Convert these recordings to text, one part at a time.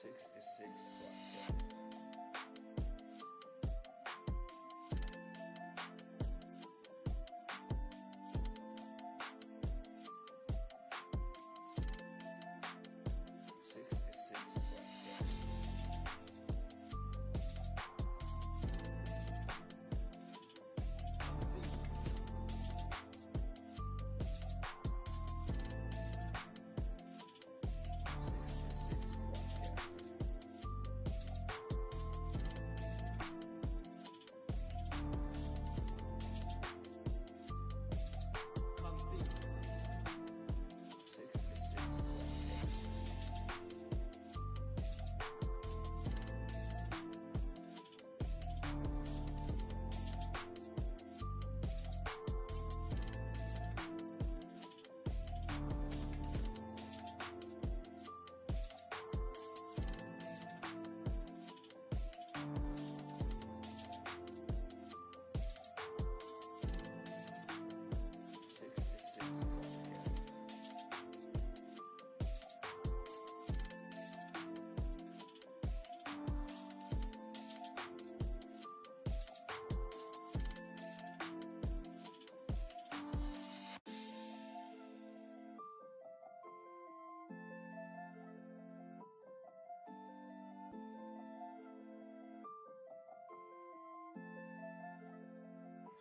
66 Podcast.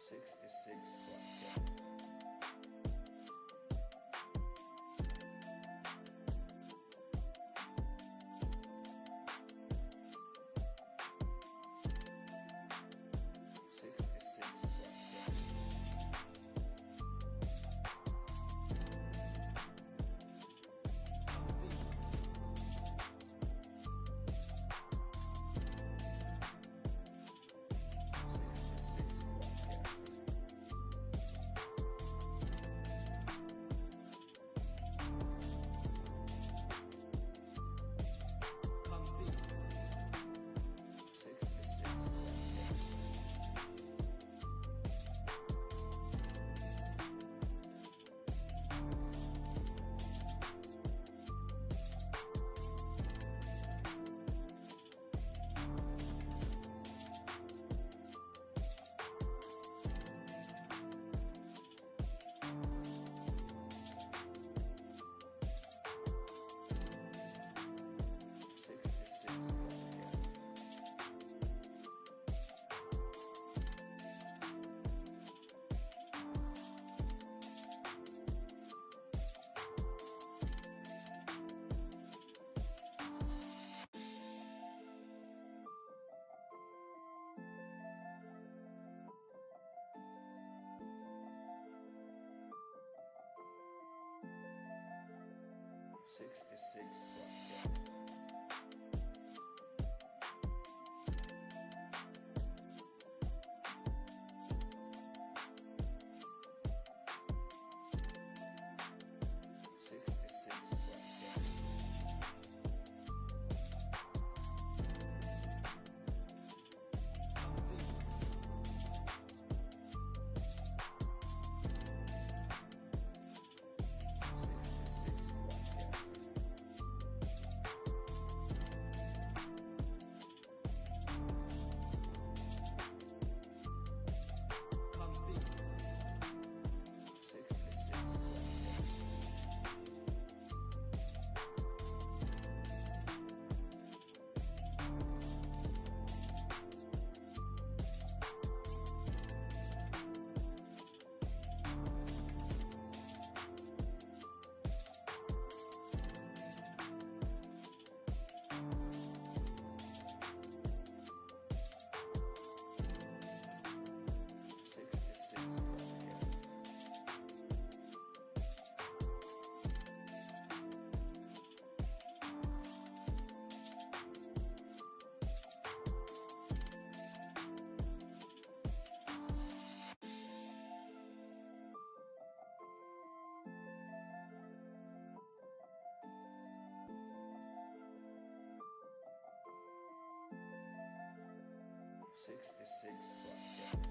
66 Podcast. 66 Podcast. 66 Podcast.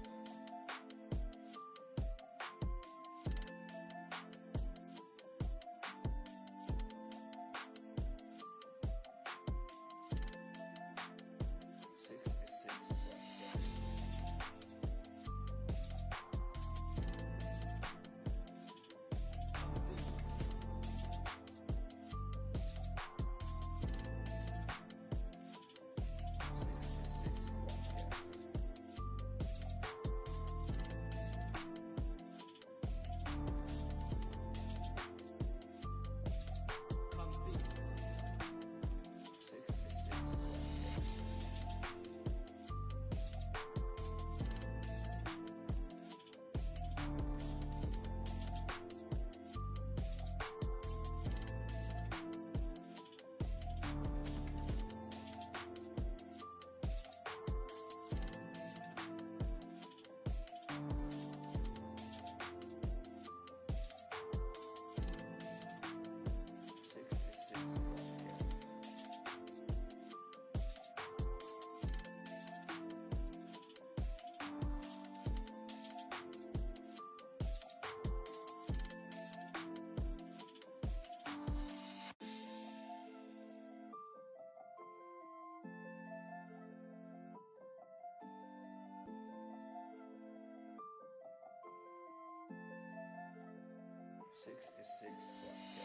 66 Podcast.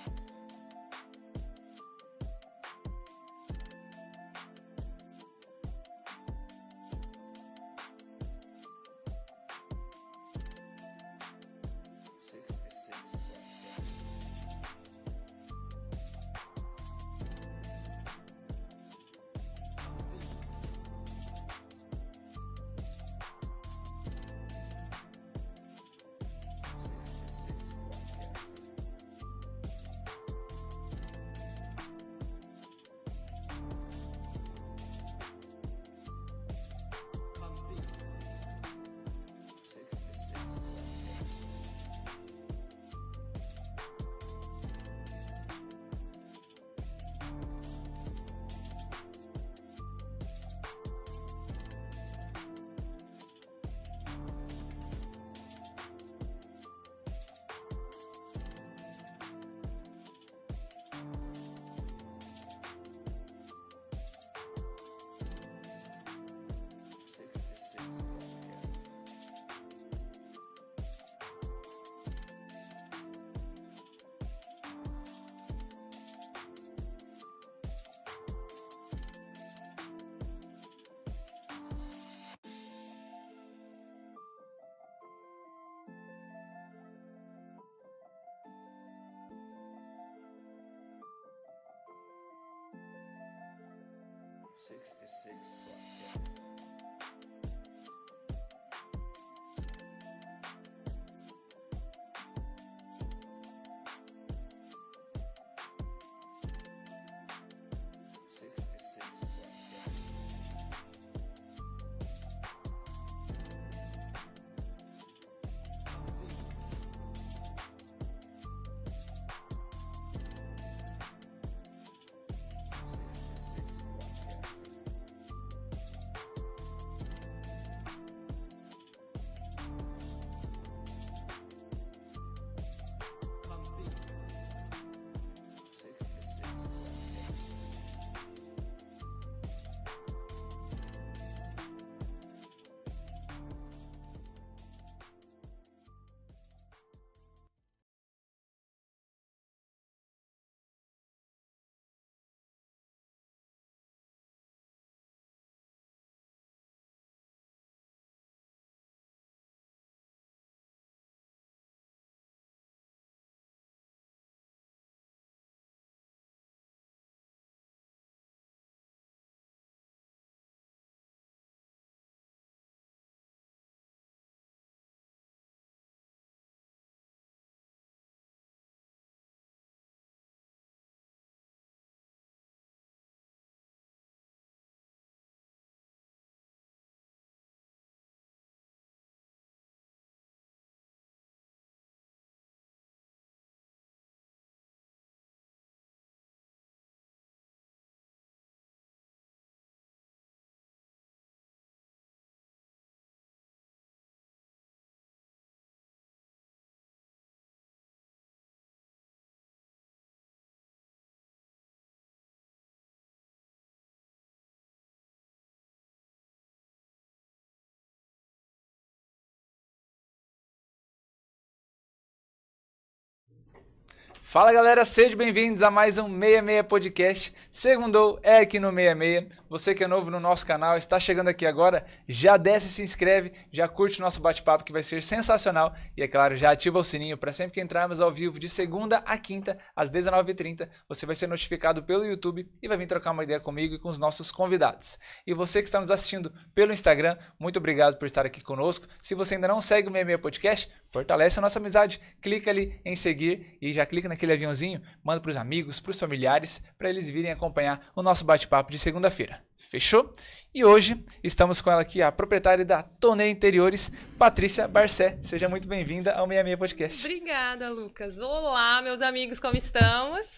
Fala galera, sejam bem-vindos a mais um 66 Podcast. Segundou é aqui no 66. Você que é novo no nosso canal, está chegando aqui agora, já desce e se inscreve, já curte o nosso bate-papo que vai ser sensacional. E é claro, já ativa o sininho para sempre que entrarmos ao vivo de segunda a quinta, às 19h30. Você vai ser notificado pelo YouTube e vai vir trocar uma ideia comigo e com os nossos convidados. E você que está nos assistindo pelo Instagram, muito obrigado por estar aqui conosco. Se você ainda não segue o 66 Podcast, fortalece a nossa amizade. Clica ali em seguir e já clica naquele aviãozinho, manda para os amigos, para os familiares, para eles virem acompanhar o nosso bate-papo de segunda-feira. Fechou? E hoje estamos com ela aqui, a proprietária da Tonê Interiores, Patrícia Barcé. Seja muito bem-vinda ao 66 Podcast. Obrigada, Lucas. Olá, meus amigos, como estamos?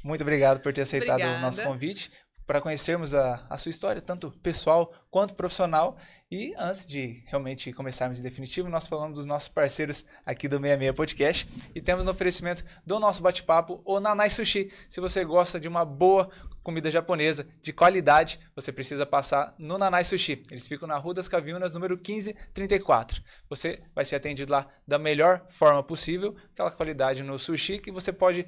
Muito obrigado por ter aceitado o nosso convite. para conhecermos a sua história, tanto pessoal quanto profissional. E antes de realmente começarmos em definitivo, nós falamos dos nossos parceiros aqui do 66 Podcast e temos no oferecimento do nosso bate-papo o Nanai Sushi. Se você gosta de uma boa comida japonesa de qualidade, você precisa passar no Nanai Sushi. Eles ficam na Rua das Caviunas, número 1534. Você vai ser atendido lá da melhor forma possível, aquela qualidade no sushi que você pode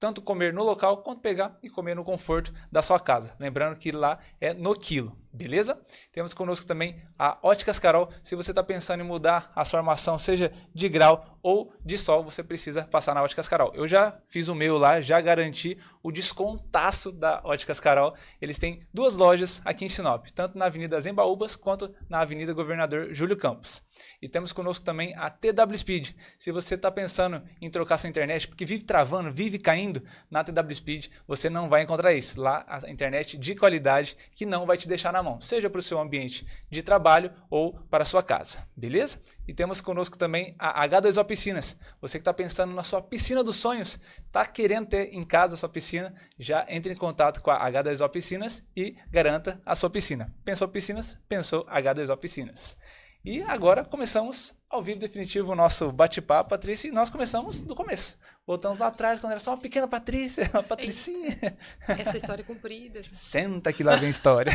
tanto comer no local quanto pegar e comer no conforto da sua casa. Lembrando que lá é no quilo, beleza? Temos conosco também a Óticas Carol. Se você está pensando em mudar a sua armação, seja de grau ou de sol, você precisa passar na Óticas Carol. Eu já fiz o meu lá, já garanti o descontaço da Óticas Carol. Eles têm 2 lojas aqui em Sinop, tanto na Avenida Zembaúbas quanto na Avenida Governador Júlio Campos. E temos conosco também a TW Speed. Se você está pensando em trocar sua internet, porque vive travando, vive caindo, na TW Speed você não vai encontrar isso. Lá a internet de qualidade que não vai te deixar na mão, seja para o seu ambiente de trabalho ou para a sua casa, beleza? E temos conosco também a H2O Piscinas. Você que está pensando na sua piscina dos sonhos, está querendo ter em casa a sua piscina, já entre em contato com a H2O Piscinas e garanta a sua piscina. Pensou piscinas? Pensou H2O Piscinas. E agora começamos ao vivo definitivo o nosso bate-papo, Patrícia, e nós começamos do começo. Voltamos lá atrás, quando era só uma pequena Patrícia, uma patricinha. Essa história é comprida. Senta que lá vem história.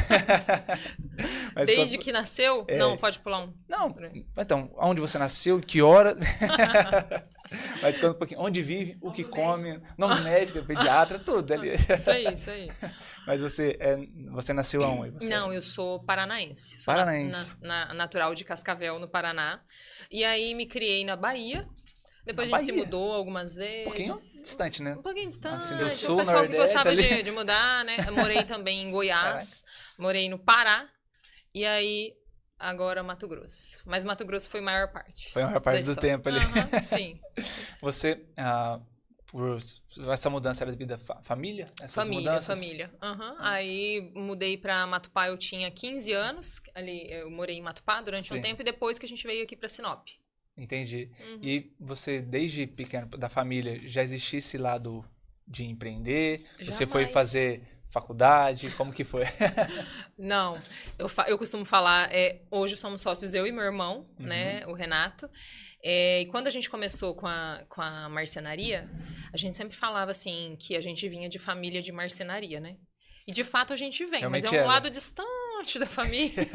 Mas desde que nasceu? Não, pode pular um. Não, então, onde você nasceu, que hora... Mas conta um pouquinho, onde vive, o que come, nome médico, pediatra, tudo ali. Isso aí. Mas você nasceu aonde? Não, eu sou paranaense. Sou paranaense. Natural de Cascavel, no Paraná. E aí me criei na Bahia. Depois a gente se mudou algumas vezes. Um pouquinho distante, né? Um pouquinho distante. Assim, do sul, o pessoal que gostava ali. de mudar, né? Eu morei também em Goiás, morei no Pará. E aí, agora Mato Grosso. Mas Mato Grosso foi a maior parte. Foi a maior parte do tempo ali. Sim. Você, por essa mudança era devido à família? Família. Aí mudei pra Matupá, eu tinha 15 anos. Ali eu morei em Matupá durante um tempo e depois que a gente veio aqui pra Sinop. Entendi. E você, desde pequeno, da família, já existia esse lado de empreender? Jamais. Você foi fazer faculdade? Como que foi? Não, eu costumo falar, hoje somos sócios eu e meu irmão, né, o Renato. E quando a gente começou com a marcenaria, a gente sempre falava assim, que a gente vinha de família de marcenaria, né? E de fato a gente vem, realmente mas é um lado distante da família.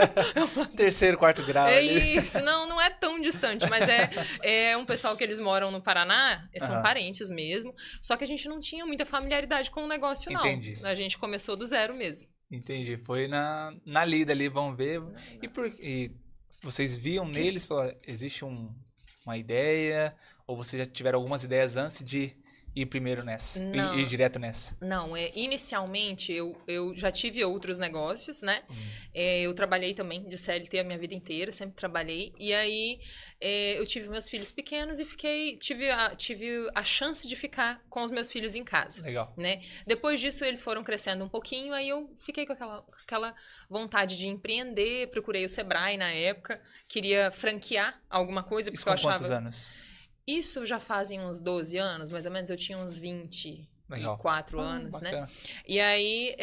Terceiro, quarto grau. É isso, não é tão distante, mas é um pessoal que eles moram no Paraná, são parentes mesmo, só que a gente não tinha muita familiaridade com o negócio, não. Entendi. A gente começou do zero mesmo. Entendi, foi na lida ali, vamos ver. E vocês viam neles, falaram, existe uma ideia, ou vocês já tiveram algumas ideias antes de ir primeiro nessa, ir direto nessa? Não, inicialmente eu já tive outros negócios, né? Eu trabalhei também de CLT a minha vida inteira, sempre trabalhei. E aí eu tive meus filhos pequenos e tive a chance de ficar com os meus filhos em casa. Legal. Né? Depois disso eles foram crescendo um pouquinho, aí eu fiquei com aquela vontade de empreender, procurei o Sebrae na época, queria franquear alguma coisa, porque eu achava... Quantos anos? Isso já fazem uns 12 anos, mais ou menos. Eu tinha uns 24 anos, bacana. né? E aí,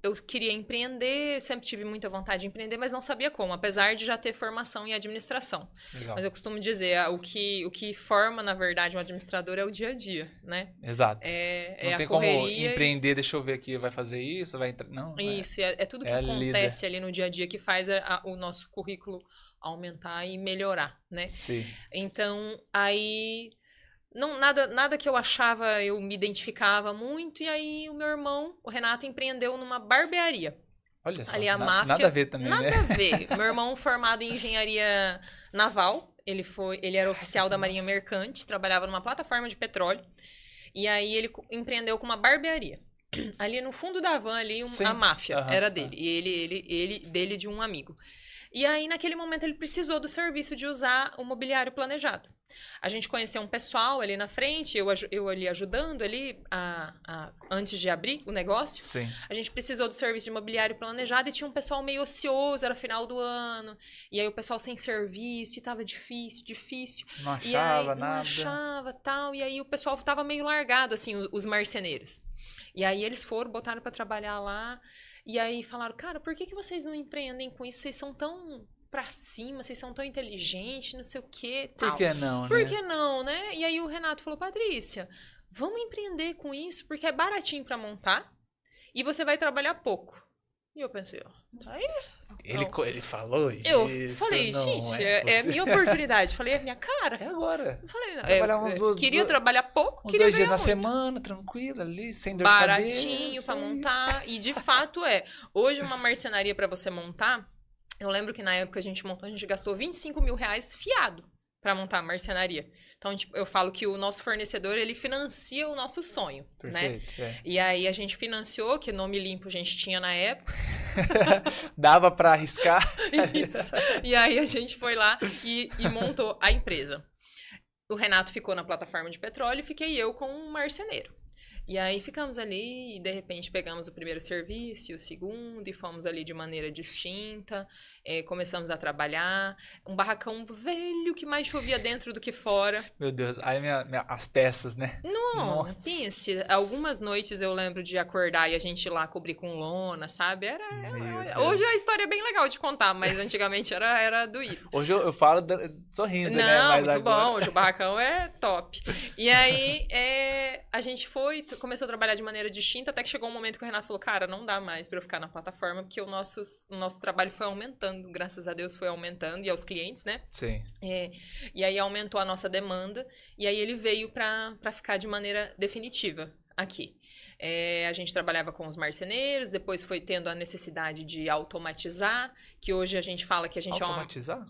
eu queria empreender, sempre tive muita vontade de empreender, mas não sabia como, apesar de já ter formação em administração. Legal. Mas eu costumo dizer, o que forma, na verdade, um administrador é o dia a dia, né? Exato. Não tem como empreender, deixa eu ver aqui, vai fazer isso, vai entrar... Não, isso, é tudo que acontece ali no dia a dia que faz o nosso currículo aumentar e melhorar, né? Sim. Então, aí... nada que eu achava, eu me identificava muito. E aí, o meu irmão, o Renato, empreendeu numa barbearia. Olha só, ali a máfia, nada a ver também, nada né? a ver. Meu irmão, formado em engenharia naval, ele era oficial da Marinha Mercante, trabalhava numa plataforma de petróleo. E aí, ele empreendeu com uma barbearia. Ali no fundo da van, ali, a máfia era dele. E ele dele de um amigo. E aí, naquele momento, ele precisou do serviço de usar o mobiliário planejado. A gente conheceu um pessoal ali na frente, eu ali ajudando ali, antes de abrir o negócio. Sim. A gente precisou do serviço de mobiliário planejado e tinha um pessoal meio ocioso, era final do ano. E aí, o pessoal sem serviço, e tava difícil. Não achava nada. Não achava, tal. E aí, o pessoal tava meio largado, assim, os marceneiros. E aí eles foram, botaram pra trabalhar lá. E aí falaram, cara, por que vocês não empreendem com isso? Vocês são tão pra cima, vocês são tão inteligentes, não sei o quê, tal. Por que não, Por né? que não, né? E aí o Renato falou, Patrícia, vamos empreender com isso, porque é baratinho pra montar e você vai trabalhar pouco. E eu pensei, ó, tá aí. Ele falou isso. Eu falei, não gente, é é minha oportunidade. Falei, é minha cara. É agora. Eu falei, não, Trabalhar uns queria trabalhar pouco, uns queria 2 dias ganhar na muito. semana, tranquilo ali, sem dor de Baratinho cabeça. pra montar. E de fato é. Hoje uma marcenaria pra você montar, eu lembro que na época a gente montou, a gente gastou 25 mil reais fiado pra montar a marcenaria. Então, tipo, eu falo que o nosso fornecedor, ele financia o nosso sonho, né? Perfeito, é. E aí a gente financiou, que nome limpo a gente tinha na época. Dava pra arriscar. Isso. E aí a gente foi lá e montou a empresa. O Renato ficou na plataforma de petróleo e fiquei eu com um marceneiro. E aí ficamos ali e de repente pegamos o primeiro serviço e o segundo e fomos ali de maneira distinta, começamos a trabalhar. Um barracão velho que mais chovia dentro do que fora. Meu Deus, aí as peças, né? Não, Nossa. pense, algumas noites eu lembro de acordar e a gente ir lá cobrir com lona, sabe? Meu Deus. Hoje a história é bem legal de contar, mas antigamente era doído. Hoje eu falo sorrindo, né? Não, Mas muito agora... bom, hoje o barracão é top. E aí a gente começou a trabalhar de maneira distinta, até que chegou um momento que o Renato falou, cara, não dá mais pra eu ficar na plataforma, porque o nosso trabalho foi aumentando, graças a Deus foi aumentando, e aos clientes, né? Sim. E aí aumentou a nossa demanda, e aí ele veio pra ficar de maneira definitiva aqui. A gente trabalhava com os marceneiros, depois foi tendo a necessidade de automatizar, que hoje a gente fala que a gente Automatizar?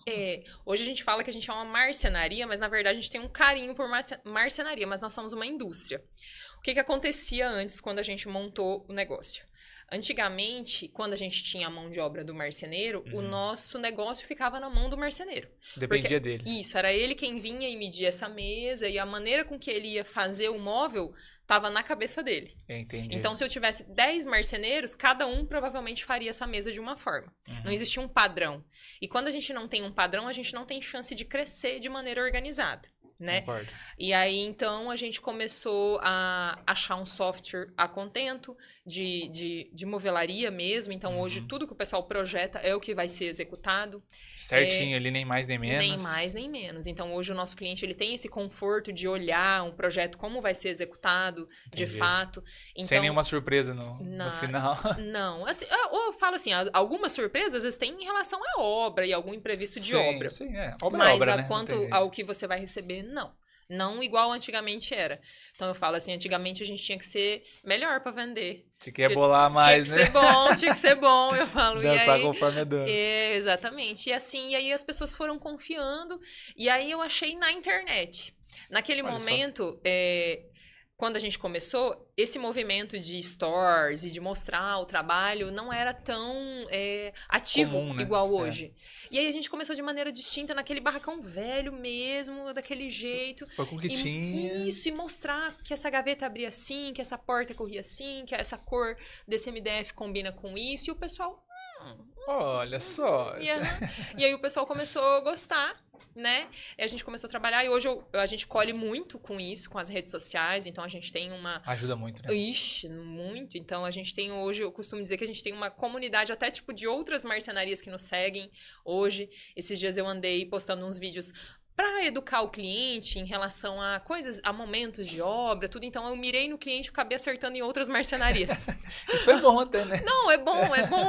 hoje a gente fala que a gente é uma marcenaria, mas na verdade a gente tem um carinho por marcenaria, mas nós somos uma indústria. O que acontecia antes quando a gente montou o negócio? Antigamente, quando a gente tinha a mão de obra do marceneiro, o nosso negócio ficava na mão do marceneiro. Dependia dele. Isso, era ele quem vinha e media essa mesa, e a maneira com que ele ia fazer o móvel estava na cabeça dele. Entendi. Então, se eu tivesse 10 marceneiros, cada um provavelmente faria essa mesa de uma forma. Não existia um padrão. E quando a gente não tem um padrão, a gente não tem chance de crescer de maneira organizada. Né? Concordo. E aí, então, a gente começou a achar um software a contento de movelaria mesmo. Então, hoje, tudo que o pessoal projeta é o que vai ser executado. Certinho ali, nem mais nem menos. Nem mais, nem menos. Então, hoje, o nosso cliente ele tem esse conforto de olhar um projeto, como vai ser executado, de fato. Então, sem nenhuma surpresa no final. Não. Assim, eu falo assim, algumas surpresas, às vezes, tem em relação à obra e algum imprevisto de obra. Sim, obra Mas é obra, né? quanto ao que você vai receber, não. Não igual antigamente era. Então eu falo assim, antigamente a gente tinha que ser melhor pra vender. Se quer bolar mais, né? Tinha que ser bom, eu falo. Dançar e aí, conforme a dança. Exatamente. E assim, e aí as pessoas foram confiando. E aí eu achei na internet. Naquele momento, quando a gente começou, esse movimento de stores e de mostrar o trabalho não era tão ativo comum, né? igual hoje. E aí a gente começou de maneira distinta, naquele barracão velho mesmo, daquele jeito. Foi com o que tinha. Isso, e mostrar que essa gaveta abria assim, que essa porta corria assim, que essa cor desse MDF combina com isso. E o pessoal... Olha só. E aí o pessoal começou a gostar. Né? E a gente começou a trabalhar e hoje a gente colhe muito com isso, com as redes sociais, então a gente tem uma... Ajuda muito, né? Ixi, muito. Então a gente tem hoje, eu costumo dizer que a gente tem uma comunidade até tipo de outras marcenarias que nos seguem hoje. Esses dias eu andei postando uns vídeos para educar o cliente em relação a coisas, a momentos de obra, tudo. Então eu mirei no cliente e acabei acertando em outras marcenarias. Isso foi bom até, né? Não, é bom,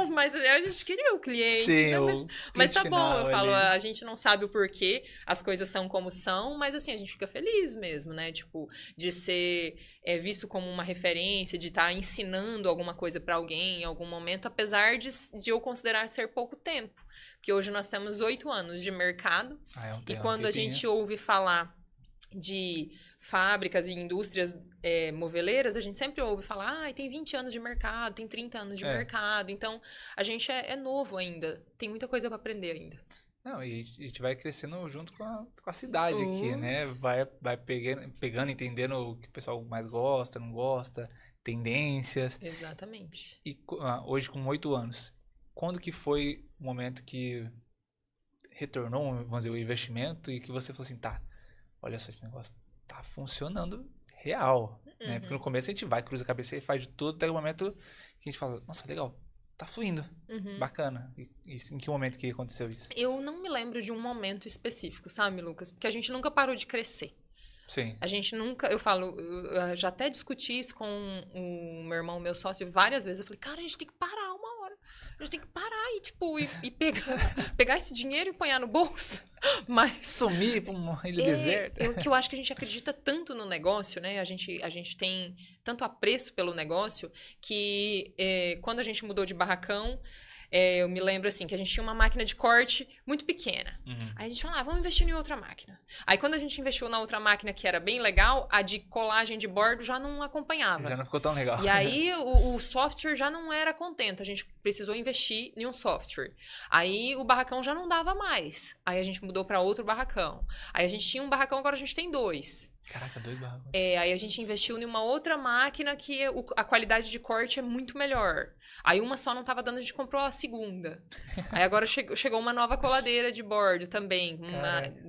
mas a gente queria o cliente. Sim, né? Mas tá bom, eu falo, ali. a gente não sabe o porquê, as coisas são como são, mas assim, a gente fica feliz mesmo, né? Tipo, de ser visto como uma referência, de estar ensinando alguma coisa para alguém em algum momento, apesar de eu considerar ser pouco tempo. Porque hoje nós temos 8 anos de mercado, e quando a gente ouve falar de fábricas e indústrias moveleiras, a gente sempre ouve falar, tem 20 anos de mercado, tem 30 anos de mercado, então a gente é novo ainda, tem muita coisa para aprender ainda. Não, e a gente vai crescendo junto com a cidade aqui, né? Vai pegando, entendendo o que o pessoal mais gosta, não gosta, tendências. Exatamente. E hoje, com 8 anos, quando que foi o momento que retornou, vamos dizer, o investimento e que você falou assim, tá, olha só, esse negócio tá funcionando real. né? Porque no começo a gente vai, cruza a cabeça e faz de tudo, até o momento que a gente fala, nossa, legal, tá fluindo, bacana. E em que momento que aconteceu isso? Eu não me lembro de um momento específico, sabe, Lucas? Porque a gente nunca parou de crescer. Sim. A gente nunca, eu já até discuti isso com o meu irmão, meu sócio, várias vezes. Eu falei, cara, a gente tem que parar uma hora. A gente tem que parar e, tipo, e pegar esse dinheiro e ponhar no bolso. Mas Sumir pra uma ilha deserta. que eu acho que a gente acredita tanto no negócio, né? A gente tem tanto apreço pelo negócio que quando a gente mudou de barracão, eu me lembro assim, que a gente tinha uma máquina de corte muito pequena. Aí a gente falou, vamos investir em outra máquina. Aí quando a gente investiu na outra máquina que era bem legal, a de colagem de bordo já não acompanhava. Já não ficou tão legal. E aí o software já não era contento, a gente precisou investir em um software. Aí o barracão já não dava mais. Aí a gente mudou para outro barracão. Aí a gente tinha um barracão, agora a gente tem 2. Caraca, 2 barracões. Aí a gente investiu em uma outra máquina que a qualidade de corte é muito melhor. Aí uma só não estava dando, a gente comprou a segunda. Aí agora chegou uma nova coladeira de bordo também,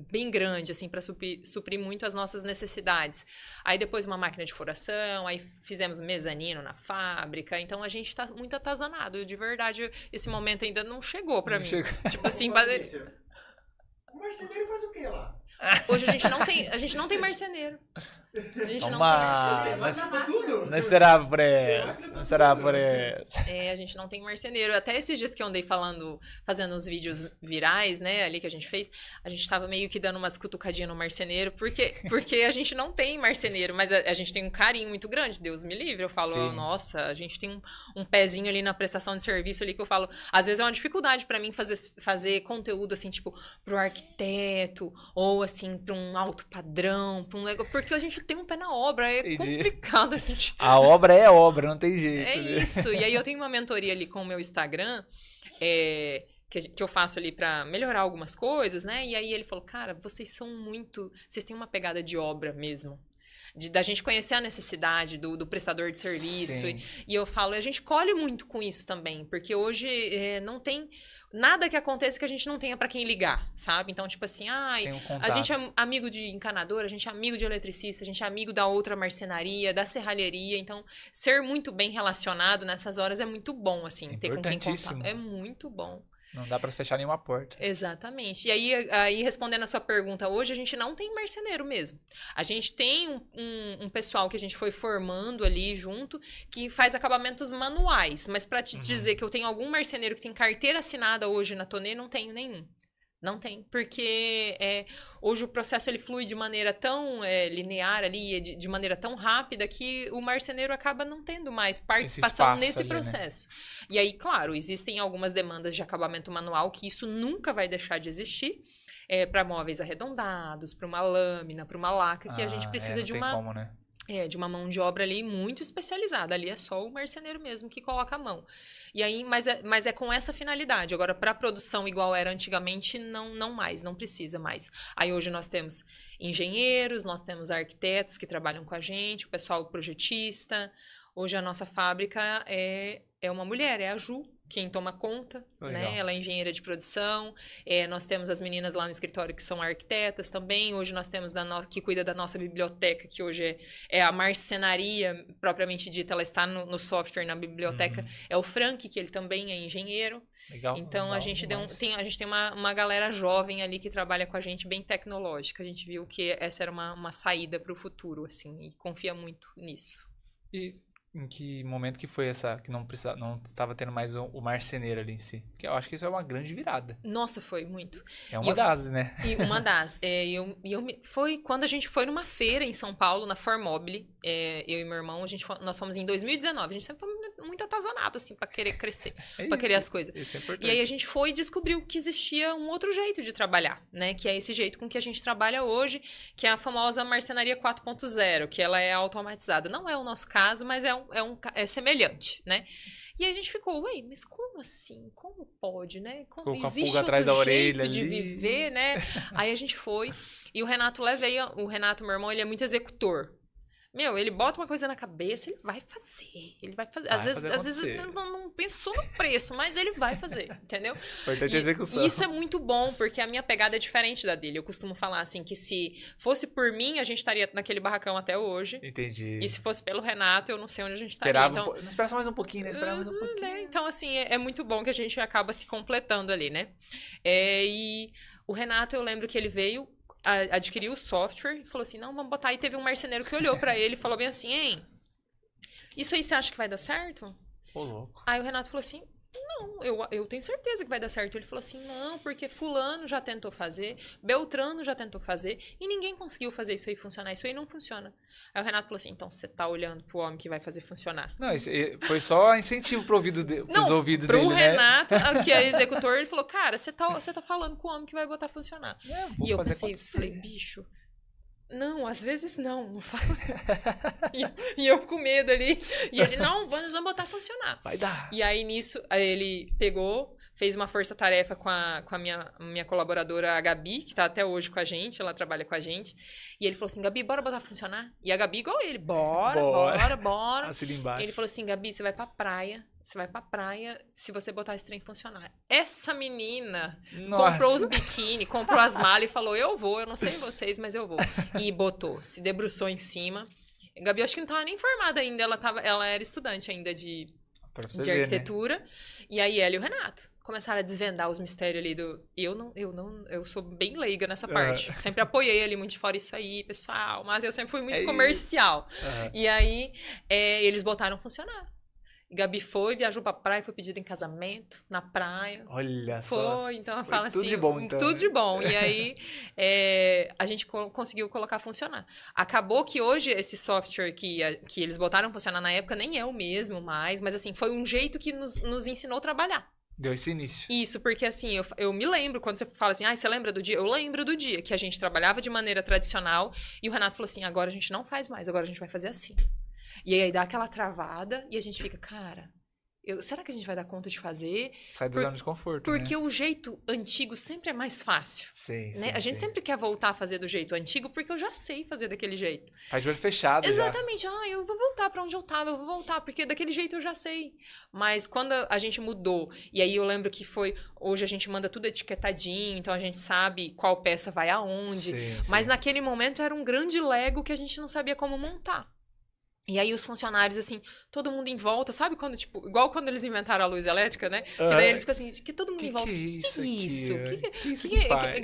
bem grande, assim, para suprir muito as nossas necessidades. Aí depois uma máquina de furação, aí fizemos mezanino na fábrica. Então a gente tá muito atazanado. De verdade, esse momento ainda não chegou para mim. Tipo assim, o marceneiro faz o quê lá? Hoje a gente não tem marceneiro. A gente não tem tudo? Não esperava por essa. Não esperava por essa. A gente não tem marceneiro. Até esses dias que eu andei fazendo uns vídeos virais, né, ali que a gente fez, a gente tava meio que dando umas cutucadinhas no marceneiro, porque a gente não tem marceneiro, mas a gente tem um carinho muito grande, Deus me livre. Eu falo, nossa, a gente tem um pezinho ali na prestação de serviço ali que eu falo, às vezes é uma dificuldade pra mim fazer conteúdo assim, tipo, pro arquiteto, ou assim, pra um alto padrão, pra um negócio, porque a gente tem um pé na obra, é complicado a gente... A obra é obra, não tem jeito. É isso, e aí eu tenho uma mentoria ali com o meu Instagram, que eu faço ali pra melhorar algumas coisas, né, e aí ele falou, cara, vocês têm uma pegada de obra mesmo. Da gente conhecer a necessidade do prestador de serviço. E eu falo, a gente colhe muito com isso também, porque hoje não tem nada que aconteça que a gente não tenha pra quem ligar, sabe? Então, tipo assim, a gente é amigo de encanador, a gente é amigo de eletricista, a gente é amigo da outra marcenaria, da serralheria. Então, ser muito bem relacionado nessas horas é muito bom, assim, ter com quem contar. É muito bom. Não dá pra fechar nenhuma porta. Exatamente. E aí, respondendo a sua pergunta, hoje a gente não tem marceneiro mesmo. A gente tem um pessoal que a gente foi formando ali junto, que faz acabamentos manuais. Mas pra te dizer que eu tenho algum marceneiro que tem carteira assinada hoje na Tonê, não tenho nenhum. Não tem, porque hoje o processo ele flui de maneira tão linear ali, de maneira tão rápida, que o marceneiro acaba não tendo mais participação nesse ali, processo. Né? E aí, claro, existem algumas demandas de acabamento manual que isso nunca vai deixar de existir, para móveis arredondados, para uma lâmina, para uma laca, que a gente precisa de uma... Como, né? De uma mão de obra ali muito especializada. Ali é só o marceneiro mesmo que coloca a mão. E aí, mas é com essa finalidade. Agora, para produção igual era antigamente, não mais, não precisa mais. Aí hoje nós temos engenheiros, nós temos arquitetos que trabalham com a gente, o pessoal projetista. Hoje a nossa fábrica é uma mulher, é a Ju, quem toma conta, né? Ela é engenheira de produção. Nós temos as meninas lá no escritório que são arquitetas também. Hoje nós temos que cuida da nossa biblioteca, que hoje é a marcenaria propriamente dita. Ela está no software, na biblioteca. É o Frank, que ele também é engenheiro. Legal, então legal, a gente tem uma galera jovem ali que trabalha com a gente, bem tecnológica. A gente viu que essa era uma saída para o futuro, assim, e confia muito nisso. E em que momento que foi essa, que não estava tendo mais o marceneiro ali em si? Porque eu acho que isso é uma grande virada. Nossa, foi muito. É uma das, né? E uma das. Foi quando a gente foi numa feira em São Paulo, na Formobile, eu e meu irmão, nós fomos em 2019. A gente sempre foi muito atazanado, assim, pra querer crescer, pra querer as coisas. Isso é importante. E aí a gente foi e descobriu que existia um outro jeito de trabalhar, né? Que é esse jeito com que a gente trabalha hoje, que é a famosa marcenaria 4.0, que ela é automatizada. Não é o nosso caso, mas é semelhante, né? E aí a gente ficou, ué, mas como assim? Como pode, né? Existe outro jeito de viver, né? Aí a gente foi, e o Renato, meu irmão, ele é muito executor. Meu, ele bota uma coisa na cabeça, ele vai fazer. Ele vai fazer. Às vezes acontecer. não pensou no preço, mas ele vai fazer, entendeu? Importante a execução. E isso é muito bom, porque a minha pegada é diferente da dele. Eu costumo falar assim, que se fosse por mim, a gente estaria naquele barracão até hoje. Entendi. E se fosse pelo Renato, eu não sei onde a gente estaria. Esperava Então, não espera só mais um pouquinho, né? Esperava mais um pouquinho. né? Então, assim, é muito bom que a gente acaba se completando ali, né? E o Renato, eu lembro que ele veio, adquiriu o software e falou assim, não, vamos botar. E teve um marceneiro que olhou pra ele e falou bem assim, hein, isso aí você acha que vai dar certo? Ô, louco. Aí o Renato falou assim, não, eu tenho certeza que vai dar certo. Ele falou assim, não, porque fulano já tentou fazer, Beltrano já tentou fazer, e ninguém conseguiu fazer isso aí funcionar, isso aí não funciona. Aí o Renato falou assim, então você tá olhando pro homem que vai fazer funcionar. Não, isso foi só incentivo pro ouvido pros ouvidos pro dele, né? Renato, que é executor, ele falou, cara, você tá falando com o homem que vai botar funcionar. Vou E eu fazer pensei, acontecer. falei, bicho, não, às vezes não fala. E eu com medo ali. E ele, não, nós vamos botar funcionar. Vai dar. E aí, nisso, aí ele pegou, fez uma força-tarefa com a minha colaboradora, a Gabi, que tá até hoje com a gente, ela trabalha com a gente. E ele falou assim, Gabi, bora botar funcionar? E a Gabi, igual ele, bora. Assina embaixo. Ele falou assim, Gabi, você vai pra praia se você botar esse trem funcionar. Essa menina comprou os biquíni, comprou as malas e falou, eu não sei vocês, mas eu vou. E botou, se debruçou em cima. A Gabi, acho que não tava nem formada ainda, ela era estudante ainda de arquitetura. Né? E aí ela e o Renato começaram a desvendar os mistérios ali do... Eu sou bem leiga nessa parte. Sempre apoiei ali muito de fora isso aí, pessoal. Mas eu sempre fui muito comercial. E aí, eles botaram funcionar. Gabi viajou pra praia, foi pedida em casamento, na praia. Olha só. Foi, então ela fala assim... Tudo de bom, então. Tudo né? de bom. E aí, a gente conseguiu colocar funcionar. Acabou que hoje esse software que eles botaram funcionar na época nem é o mesmo mais, mas assim, foi um jeito que nos ensinou a trabalhar. Deu esse início. Isso, porque assim, eu me lembro, quando você fala assim, você lembra do dia? Eu lembro do dia que a gente trabalhava de maneira tradicional e o Renato falou assim, agora a gente não faz mais, agora a gente vai fazer assim. E aí dá aquela travada e a gente fica, cara, será que a gente vai dar conta de fazer? Sai da zona de conforto, Porque né? o jeito antigo sempre é mais fácil. Sim, né? A gente sempre quer voltar a fazer do jeito antigo porque eu já sei fazer daquele jeito. Faz de olho fechado. Exatamente. Eu vou voltar pra onde eu tava, eu vou voltar, porque daquele jeito eu já sei. Mas quando a gente mudou, e aí eu lembro que hoje a gente manda tudo etiquetadinho, então a gente sabe qual peça vai aonde. Sim, mas naquele momento era um grande Lego que a gente não sabia como montar. E aí os funcionários, assim, todo mundo em volta, sabe quando, tipo, igual quando eles inventaram a luz elétrica, né? Que daí eles ficam assim, que todo mundo em volta. Que isso? Que isso que faz?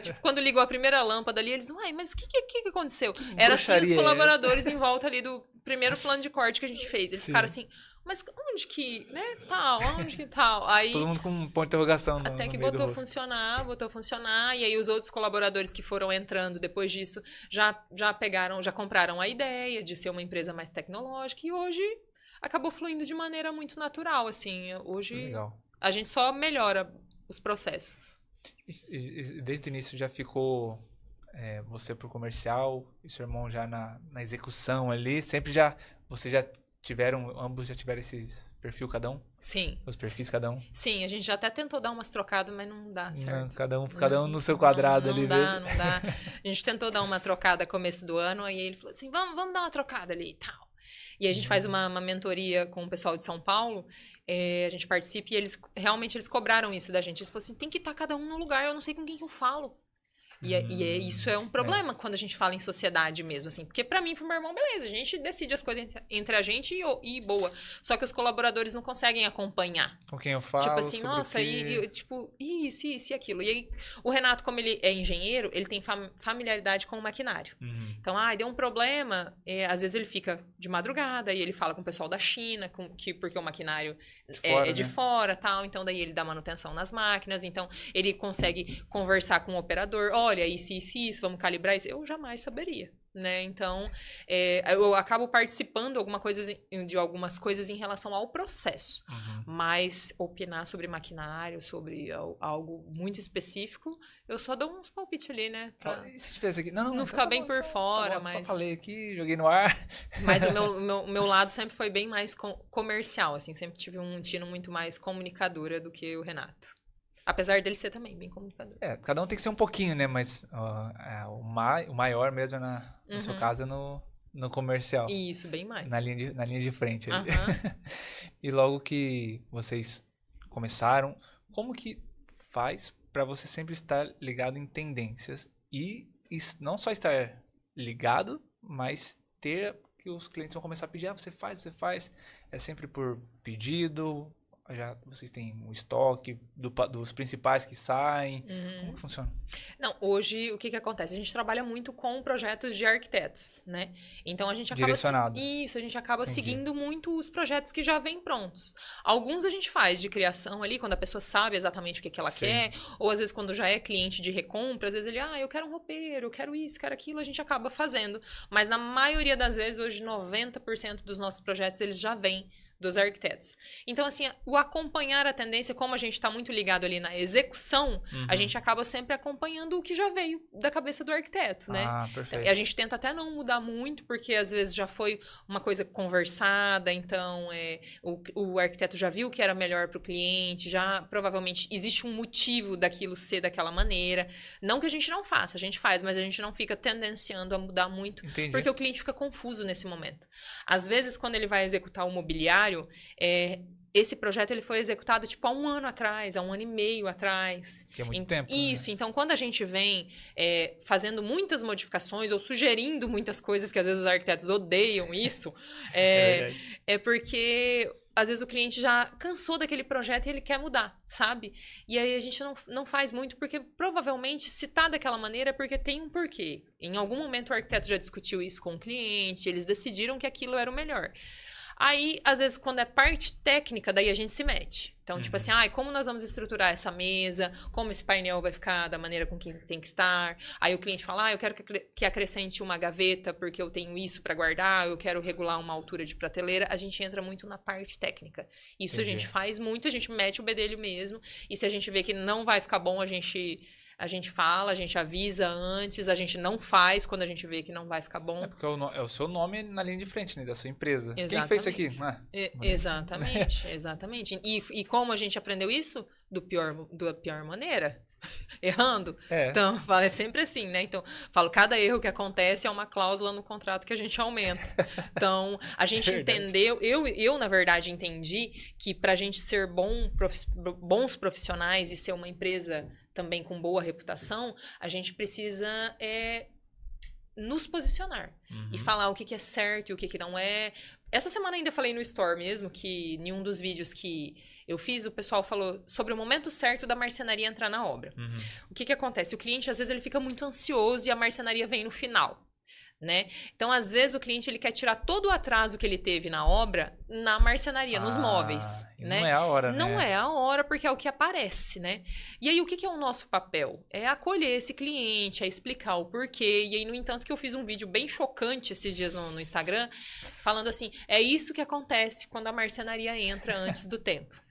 Tipo, quando ligou a primeira lâmpada ali, eles, mas o que aconteceu? Era assim, os bruxaria colaboradores em volta ali do primeiro plano de corte que a gente fez. Eles Sim. ficaram assim, mas onde que, né, tal, onde que tal? Aí, todo mundo com um ponto de interrogação no até que meio do botou rosto. funcionar, e aí os outros colaboradores que foram entrando depois disso já compraram a ideia de ser uma empresa mais tecnológica, e hoje acabou fluindo de maneira muito natural, assim, hoje Legal. a gente só melhora os processos. E desde o início já ficou você pro comercial e seu irmão já na execução ali, ambos já tiveram esse perfil cada um? Sim. Os perfis cada um? Sim, a gente já até tentou dar umas trocadas, mas não dá certo. Não, cada um no seu quadrado ali mesmo. Não dá. A gente tentou dar uma trocada no começo do ano, aí ele falou assim, vamos dar uma trocada ali e tal. E a gente faz uma mentoria com o pessoal de São Paulo, a gente participa e eles cobraram isso da gente. Eles falaram assim, tem que estar cada um no lugar, eu não sei com quem que eu falo. E isso é um problema quando a gente fala em sociedade mesmo, assim. Porque pra mim e pro meu irmão, beleza, a gente decide as coisas entre a gente e boa. Só que os colaboradores não conseguem acompanhar. Com quem eu falo, tipo assim, nossa, tipo, isso e aquilo. E aí, o Renato, como ele é engenheiro, ele tem familiaridade com o maquinário. Então, deu um problema, às vezes ele fica de madrugada e ele fala com o pessoal da China, porque o maquinário é de fora, tal. Então, daí ele dá manutenção nas máquinas. Então, ele consegue conversar com o operador. Olha, isso, vamos calibrar isso. Eu jamais saberia, né? Então, eu acabo participando de algumas coisas em relação ao processo. Mas opinar sobre maquinário, sobre algo muito específico, eu só dou uns palpites ali, né? E se tivesse aqui? Não ficar bem bom, por fora, tá bom, mas... Só falei aqui, joguei no ar. Mas o meu lado sempre foi bem mais comercial, assim. Sempre tive um tino muito mais comunicadora do que o Renato. Apesar dele ser também bem comunicador. Cada um tem que ser um pouquinho, né? Mas o maior mesmo, no seu caso, é no comercial. Isso, bem mais. Na linha de frente. Ali. Aham. E logo que vocês começaram, como que faz para você sempre estar ligado em tendências e não só estar ligado, mas ter que os clientes vão começar a pedir, você faz, é sempre por pedido, já vocês têm um estoque dos principais que saem, como que funciona? Não, hoje o que que acontece? A gente trabalha muito com projetos de arquitetos, né? Então a gente acaba Direcionado. Isso, a gente acaba Entendi. seguindo muito os projetos que já vêm prontos. Alguns a gente faz de criação ali, quando a pessoa sabe exatamente o que que ela Sim. quer, ou às vezes quando já é cliente de recompra, às vezes ele, eu quero um roupeiro, eu quero isso, quero aquilo, a gente acaba fazendo. Mas na maioria das vezes, hoje 90% dos nossos projetos, eles já vêm dos arquitetos. Então, assim, o acompanhar a tendência, como a gente está muito ligado ali na execução, a gente acaba sempre acompanhando o que já veio da cabeça do arquiteto, né? Ah, perfeito. E a gente tenta até não mudar muito, porque às vezes já foi uma coisa conversada, então o arquiteto já viu que era melhor para o cliente, já provavelmente existe um motivo daquilo ser daquela maneira. Não que a gente não faça, a gente faz, mas a gente não fica tendenciando a mudar muito, Entendi. porque o cliente fica confuso nesse momento. Às vezes, quando ele vai executar o mobiliário, esse projeto ele foi executado tipo há 1 ano atrás, há 1 ano e meio atrás. Que é muito tempo. Isso, então quando a gente vem fazendo muitas modificações ou sugerindo muitas coisas, que às vezes os arquitetos odeiam isso, é porque às vezes o cliente já cansou daquele projeto e ele quer mudar, sabe? E aí a gente não faz muito, porque provavelmente se tá daquela maneira é porque tem um porquê. Em algum momento o arquiteto já discutiu isso com o cliente, eles decidiram que aquilo era o melhor. Aí, às vezes, quando é parte técnica, daí a gente se mete. Então, tipo assim, como nós vamos estruturar essa mesa? Como esse painel vai ficar da maneira com que tem que estar? Aí o cliente fala, eu quero que acrescente uma gaveta, porque eu tenho isso para guardar, eu quero regular uma altura de prateleira. A gente entra muito na parte técnica. Isso a gente faz muito, a gente mete o bedelho mesmo. E se a gente vê que não vai ficar bom, a gente fala, a gente avisa antes, a gente não faz quando a gente vê que não vai ficar bom. É porque é o seu nome na linha de frente, né? Da sua empresa. Exatamente. Quem fez isso aqui? Exatamente, exatamente. E como a gente aprendeu isso? Da pior maneira. Errando. Então, é sempre assim, né? Então, cada erro que acontece é uma cláusula no contrato que a gente aumenta. Então, a gente entendeu, eu, na verdade, entendi que pra gente ser bons profissionais e ser uma empresa também com boa reputação, a gente precisa nos posicionar e falar o que é certo e o que não é. Essa semana ainda falei no Store mesmo, que em um dos vídeos que eu fiz, o pessoal falou sobre o momento certo da marcenaria entrar na obra. O que acontece? O cliente, às vezes, ele fica muito ansioso e a marcenaria vem no final. Né? Então, às vezes, o cliente ele quer tirar todo o atraso que ele teve na obra na marcenaria, nos móveis. Né? Não é a hora, né? Não é a hora, porque é o que aparece, né? E aí, o que é o nosso papel? É acolher esse cliente, é explicar o porquê. E aí, no entanto, que eu fiz um vídeo bem chocante esses dias no Instagram, falando assim, é isso que acontece quando a marcenaria entra antes do tempo.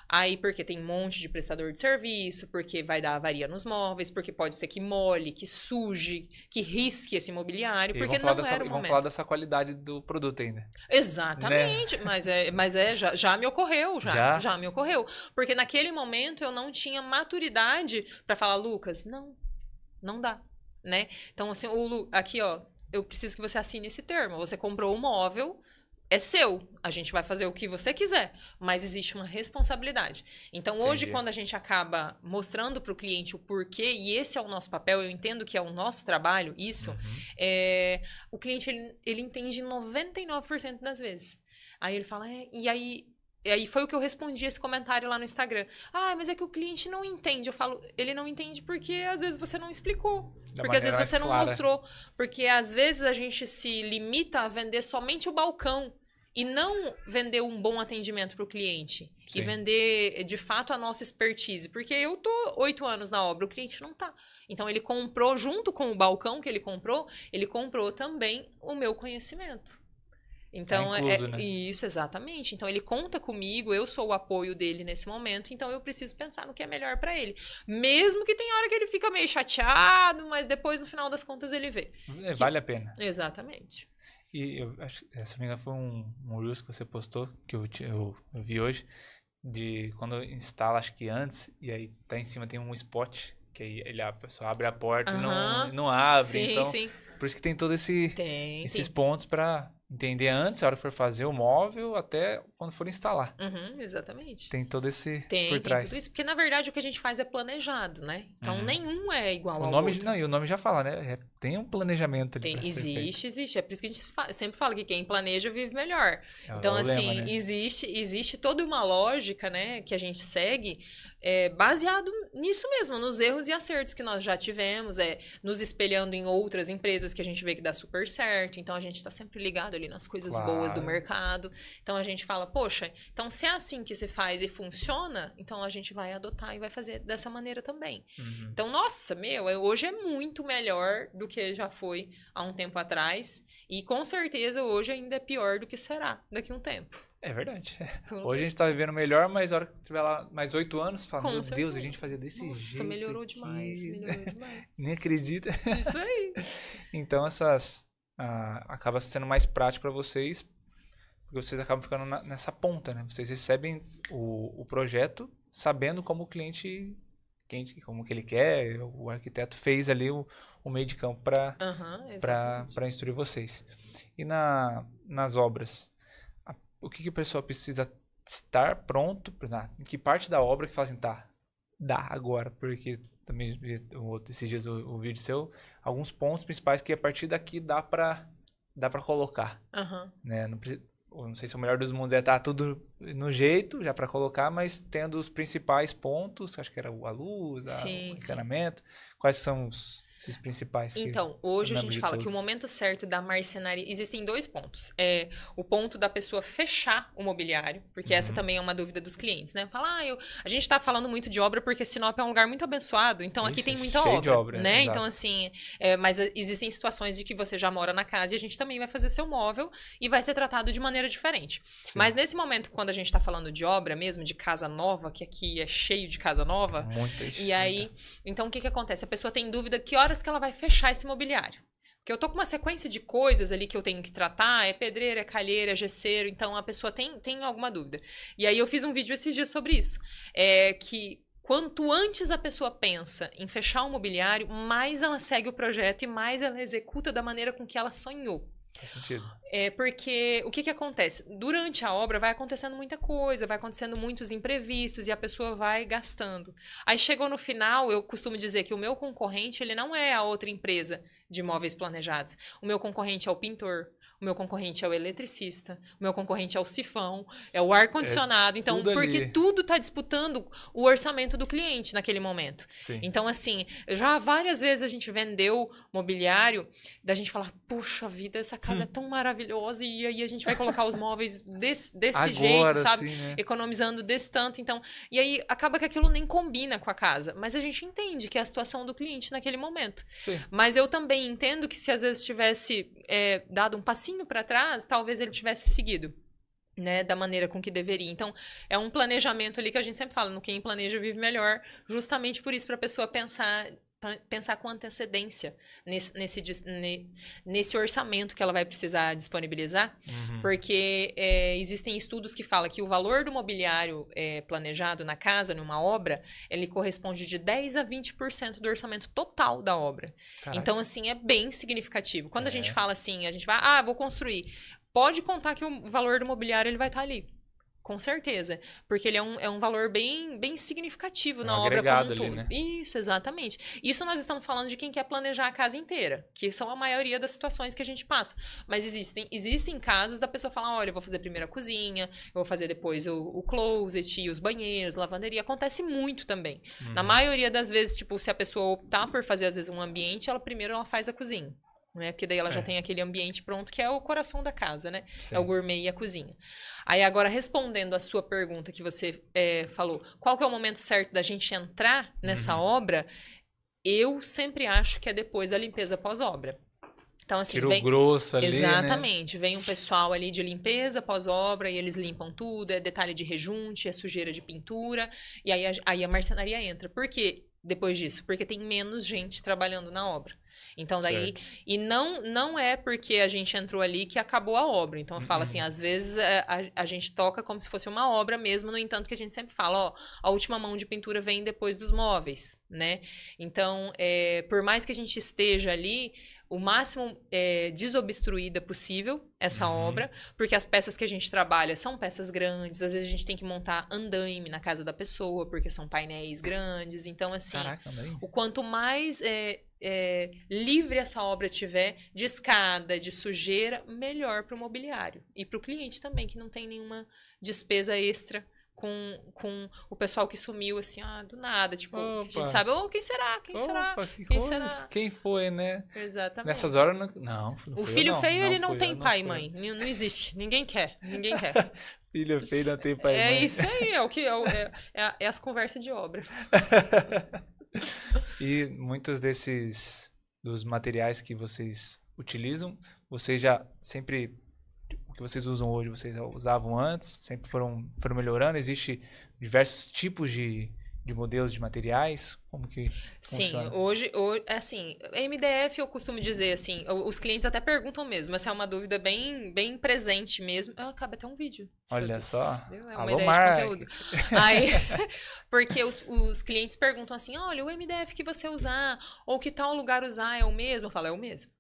Aí, porque tem um monte de prestador de serviço, porque vai dar avaria nos móveis, porque pode ser que molhe, que suje, que risque esse mobiliário, porque não era o momento. Vamos falar dessa qualidade do produto ainda. Exatamente, né? mas já me ocorreu, já me ocorreu. Porque naquele momento eu não tinha maturidade para falar, Lucas, não dá, né? Então, assim, aqui, ó, eu preciso que você assine esse termo. Você comprou um móvel, é seu, a gente vai fazer o que você quiser, mas existe uma responsabilidade. Então, hoje, quando a gente acaba mostrando para o cliente o porquê, e esse é o nosso papel, eu entendo que é o nosso trabalho, isso, o cliente, ele entende 99% das vezes. Aí ele fala, e aí foi o que eu respondi esse comentário lá no Instagram. Mas é que o cliente não entende. Eu falo, ele não entende porque às vezes você não explicou. Porque às vezes você não mostrou. Porque às vezes a gente se limita a vender somente o balcão e não vender um bom atendimento para o cliente. Sim. E vender, de fato, a nossa expertise. Porque eu tô 8 anos na obra, o cliente não tá. Então, ele comprou, junto com o balcão que ele comprou também o meu conhecimento. Então, incluso, né? Isso, exatamente. Então, ele conta comigo, eu sou o apoio dele nesse momento, então eu preciso pensar no que é melhor pra ele. Mesmo que tem hora que ele fica meio chateado, mas depois, no final das contas, ele vê. Vale a pena. Exatamente. E eu acho que, se não me engano, foi um Reels que você postou, que eu vi hoje, de quando instala, acho que antes, e aí tá em cima tem um spot, que aí a pessoa abre a porta e não abre. Sim, então, sim. Por isso que tem todo Tem. esses pontos pra entender antes, a hora que for fazer o móvel, até quando for instalar. Uhum, exatamente. Tem todo esse Tem por trás. tudo isso, porque na verdade o que a gente faz é planejado, né? Então nenhum é igual O ao nome, outro. não, e o nome já fala, né? Tem um planejamento ali pra ser feito. Existe. É por isso que a gente sempre fala que quem planeja vive melhor. É Então, o assim, lema, né? existe toda uma lógica, né, que a gente segue baseado nisso mesmo, nos erros e acertos que nós já tivemos, nos espelhando em outras empresas que a gente vê que dá super certo. Então, a gente tá sempre ligado ali nas coisas boas do Claro. mercado. Então, a gente fala, poxa, então se é assim que se faz e funciona, então a gente vai adotar e vai fazer dessa maneira também. Uhum. Então, nossa, hoje é muito melhor do que já foi há um tempo atrás. E com certeza hoje ainda é pior do que será daqui a um tempo. É verdade. Com Hoje a gente tá vivendo melhor, mas a hora que tiver lá mais 8 anos, fala, Com meu Deus, certeza. a gente fazia desse jeito. Nossa, melhorou demais, aqui. melhorou demais. Nem acredita. Isso aí. Então acaba sendo mais prático para vocês, porque vocês acabam ficando nessa ponta, né? Vocês recebem o projeto sabendo como o cliente, como que ele quer, o arquiteto fez ali o meio de campo Aham, exatamente. para instruir vocês. E nas obras, o que a pessoa precisa estar pronto, em que parte da obra que fala assim, tá, dá agora, porque também esses dias o vídeo seu, alguns pontos principais que a partir daqui dá para colocar, Aham. né? Não sei se o melhor dos mundos é estar tudo no jeito já para colocar, mas tendo os principais pontos, acho que era a luz, Sim, o encanamento, quais são esses principais? Então, hoje a lembro gente de fala que o todos. momento certo da marcenaria... Existem 2 pontos. O ponto da pessoa fechar o mobiliário, porque essa também é uma dúvida dos clientes, né? Fala, a gente tá falando muito de obra porque Sinop é um lugar muito abençoado, então aqui Isso, tem muita cheio obra, de obra, né? exato. Então, assim, mas existem situações de que você já mora na casa e a gente também vai fazer seu móvel e vai ser tratado de maneira diferente. Sim. Mas nesse momento, quando a gente tá falando de obra mesmo, de casa nova, que aqui é cheio de casa nova, Muitas. e aí, então o que acontece? A pessoa tem dúvida que horas que ela vai fechar esse mobiliário. Porque eu tô com uma sequência de coisas ali que eu tenho que tratar, é pedreira, é calheira, é gesseiro, então a pessoa tem alguma dúvida. E aí eu fiz um vídeo esses dias sobre isso, que quanto antes a pessoa pensa em fechar o mobiliário, mais ela segue o projeto e mais ela executa da maneira com que ela sonhou. Faz sentido. Porque o que acontece? Durante a obra vai acontecendo muita coisa, vai acontecendo muitos imprevistos e a pessoa vai gastando. Aí chegou no final, eu costumo dizer que o meu concorrente, ele não é a outra empresa de móveis planejados. O meu concorrente é o pintor, o meu concorrente é o eletricista, o meu concorrente é o sifão, é o ar-condicionado. Então, tudo porque ali. tudo está disputando o orçamento do cliente naquele momento. Sim. Então, assim, já várias vezes a gente vendeu mobiliário, da gente falar, puxa vida, essa casa é tão maravilhosa, e aí a gente vai colocar os móveis desse Agora, jeito, sabe? sim, né? Economizando desse tanto, então... E aí, acaba que aquilo nem combina com a casa. Mas a gente entende que é a situação do cliente naquele momento. Sim. Mas eu também entendo que se às vezes tivesse dado um passinho para trás, talvez ele tivesse seguido, né, da maneira com que deveria. Então, é um planejamento ali que a gente sempre fala, no quem planeja vive melhor, justamente por isso, para a pessoa pensar com antecedência nesse orçamento que ela vai precisar disponibilizar, porque existem estudos que falam que o valor do mobiliário planejado na casa, numa obra, ele corresponde de 10% a 20% do orçamento total da obra. Caraca. Então, assim, é bem significativo. Quando a gente fala assim, a gente vai, vou construir, pode contar que o valor do mobiliário ele vai estar ali. Com certeza. Porque ele é um valor bem, bem significativo na obra como um agregado ali, todo. né? Isso, exatamente. Isso nós estamos falando de quem quer planejar a casa inteira, que são a maioria das situações que a gente passa. Mas existem casos da pessoa falar, olha, eu vou fazer primeiro a cozinha, eu vou fazer depois o closet, e os banheiros, lavanderia. Acontece muito também. Na maioria das vezes, tipo, se a pessoa optar por fazer, às vezes, um ambiente, primeiro ela faz a cozinha. Né? Porque daí ela já tem aquele ambiente pronto, que é o coração da casa, né? Sim. É o gourmet e a cozinha. Aí agora, respondendo a sua pergunta que você falou, qual que é o momento certo da gente entrar nessa obra? Eu sempre acho que é depois da limpeza pós-obra. Então, assim, Tira o grosso ali, exatamente. Vem um pessoal ali de limpeza pós-obra e eles limpam tudo, é detalhe de rejunte, é sujeira de pintura, e aí a marcenaria entra. Por quê depois disso? Porque tem menos gente trabalhando na obra. Então, daí... Certo. E não é porque a gente entrou ali que acabou a obra. Então, eu falo assim, às vezes a gente toca como se fosse uma obra mesmo, no entanto que a gente sempre fala, a última mão de pintura vem depois dos móveis, né? Então, por mais que a gente esteja ali, o máximo desobstruída possível essa obra, porque as peças que a gente trabalha são peças grandes, às vezes a gente tem que montar andaime na casa da pessoa, porque são painéis grandes, então assim, Caraca, andei. o quanto mais livre essa obra tiver de escada, de sujeira, melhor para o mobiliário. E para o cliente também, que não tem nenhuma despesa extra com o pessoal que sumiu, assim, do nada. Tipo, que a Opa. gente sabe, quem será? Quem será? Opa, que Quem coisa. será? Quem foi, né? Exatamente. Nessas horas, não O fui eu, filho não. feio, ele não fui tem eu, não pai e fui eu. mãe. Não existe. Ninguém quer. Ninguém quer. Filho feio não tem pai e É mãe. isso aí, é as conversas de obra. E muitos dos materiais que vocês utilizam, vocês já sempre, o que vocês usam hoje, vocês já usavam antes, sempre foram melhorando? Existe diversos tipos de modelos de materiais? Como que Sim, funciona? hoje, assim, MDF eu costumo dizer, assim, os clientes até perguntam mesmo, essa é uma dúvida bem, bem presente mesmo. Acaba até um vídeo. Olha só. Viu? É uma Alô, ideia de marketing. conteúdo. Aí, porque os clientes perguntam assim, olha, o MDF que você usar, ou que tal lugar usar é o mesmo? Eu falo, é o mesmo.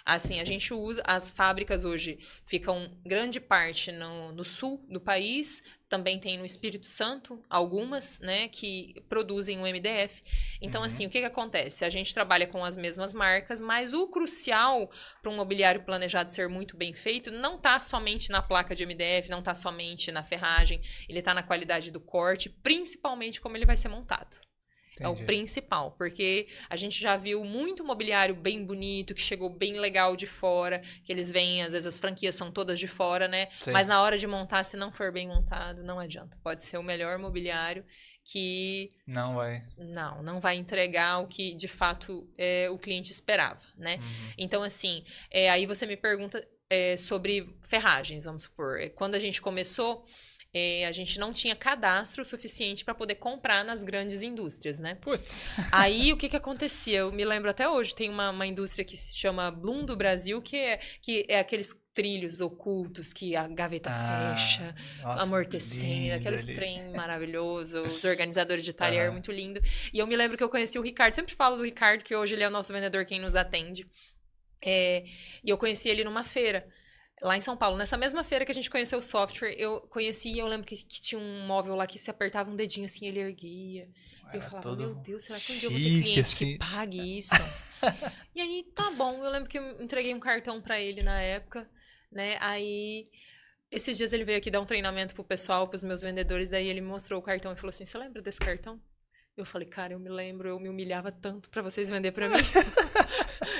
Assim, a gente usa, as fábricas hoje ficam grande parte no sul do país, também tem no Espírito Santo, algumas, né, que produzem o MDF. Então, assim, o que acontece? A gente trabalha com as mesmas marcas, mas o crucial para um mobiliário planejado ser muito bem feito não está somente na placa de MDF, não está somente na ferragem, ele está na qualidade do corte, principalmente como ele vai ser montado. É o Entendi. principal, porque a gente já viu muito mobiliário bem bonito, que chegou bem legal de fora, que eles vêm, às vezes as franquias são todas de fora, né? Sim. Mas na hora de montar, se não for bem montado, não adianta. Pode ser o melhor mobiliário que Não vai. não vai entregar o que de fato o cliente esperava, né? Então, assim, aí você me pergunta sobre ferragens, vamos supor. Quando a gente começou, a gente não tinha cadastro suficiente para poder comprar nas grandes indústrias, né? Putz. Aí, o que acontecia? Eu me lembro até hoje, tem uma indústria que se chama Bloom do Brasil, que é aqueles trilhos ocultos que a gaveta fecha, Nossa, amortecendo, lindo aqueles ali. trem maravilhoso, os organizadores de talher, muito lindo. E eu me lembro que eu conheci o Ricardo, sempre falo do Ricardo, que hoje ele é o nosso vendedor, quem nos atende. E eu conheci ele numa feira. Lá em São Paulo, nessa mesma feira que a gente conheceu o software, eu conheci e eu lembro que tinha um móvel lá que se apertava um dedinho assim, ele erguia. E eu Era falava, todo meu Deus, será que um dia eu vou ter chique, cliente assim. que pague isso? E aí, tá bom, eu lembro que eu entreguei um cartão pra ele na época, né? Aí, esses dias ele veio aqui dar um treinamento pro pessoal, pros meus vendedores, daí ele me mostrou o cartão e falou assim, você lembra desse cartão? Eu falei, cara, eu me lembro, eu me humilhava tanto pra vocês vender pra mim.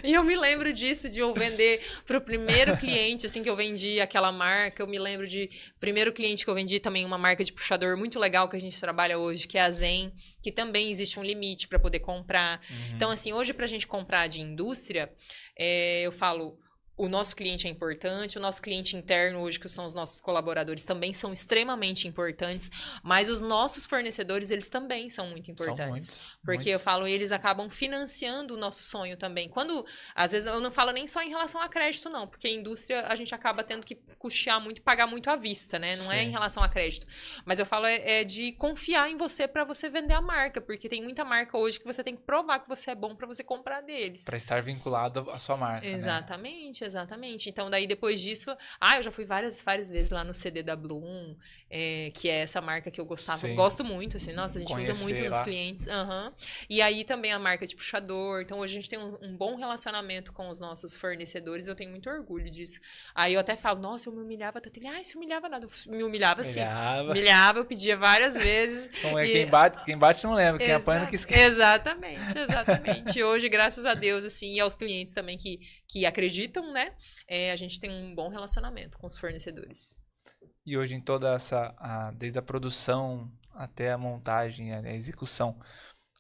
E eu me lembro disso, de eu vender pro primeiro cliente, assim, que eu vendi aquela marca. Eu me lembro de primeiro cliente que eu vendi também uma marca de puxador muito legal que a gente trabalha hoje, que é a Zen, que também existe um limite pra poder comprar. Então, assim, hoje pra gente comprar de indústria, eu falo... O nosso cliente é importante, o nosso cliente interno hoje, que são os nossos colaboradores, também são extremamente importantes, mas os nossos fornecedores, eles também são muito importantes. São muitos, porque eu muitos. falo, eles acabam financiando o nosso sonho também. Quando, às vezes, eu não falo nem só em relação a crédito, não, porque a indústria, a gente acaba tendo que custear muito, pagar muito à vista, né? Não é Sim. em relação a crédito. Mas eu falo de confiar em você para você vender a marca, porque tem muita marca hoje que você tem que provar que você é bom para você comprar deles. Pra estar vinculado à sua marca, né? Exatamente. Então, daí, depois disso... eu já fui várias vezes lá no CD da Bloom, que é essa marca que eu gostava. Sim. Eu gosto muito, assim. Nossa, a gente usa Conhecer muito nos lá. clientes. E aí, também a marca de puxador. Então, hoje a gente tem um bom relacionamento com os nossos fornecedores. Eu tenho muito orgulho disso. Aí, eu até falo, nossa, eu me humilhava tanto. Ele, se humilhava nada. Eu me humilhava, sim. Humilhava, eu pedia várias vezes. Como é, E- quem bate não lembra, quem apanha não quis esquecer. Exatamente. E hoje, graças a Deus, assim, e aos clientes também que acreditam, né? A gente tem um bom relacionamento com os fornecedores. E hoje em toda desde a produção até a montagem, a execução,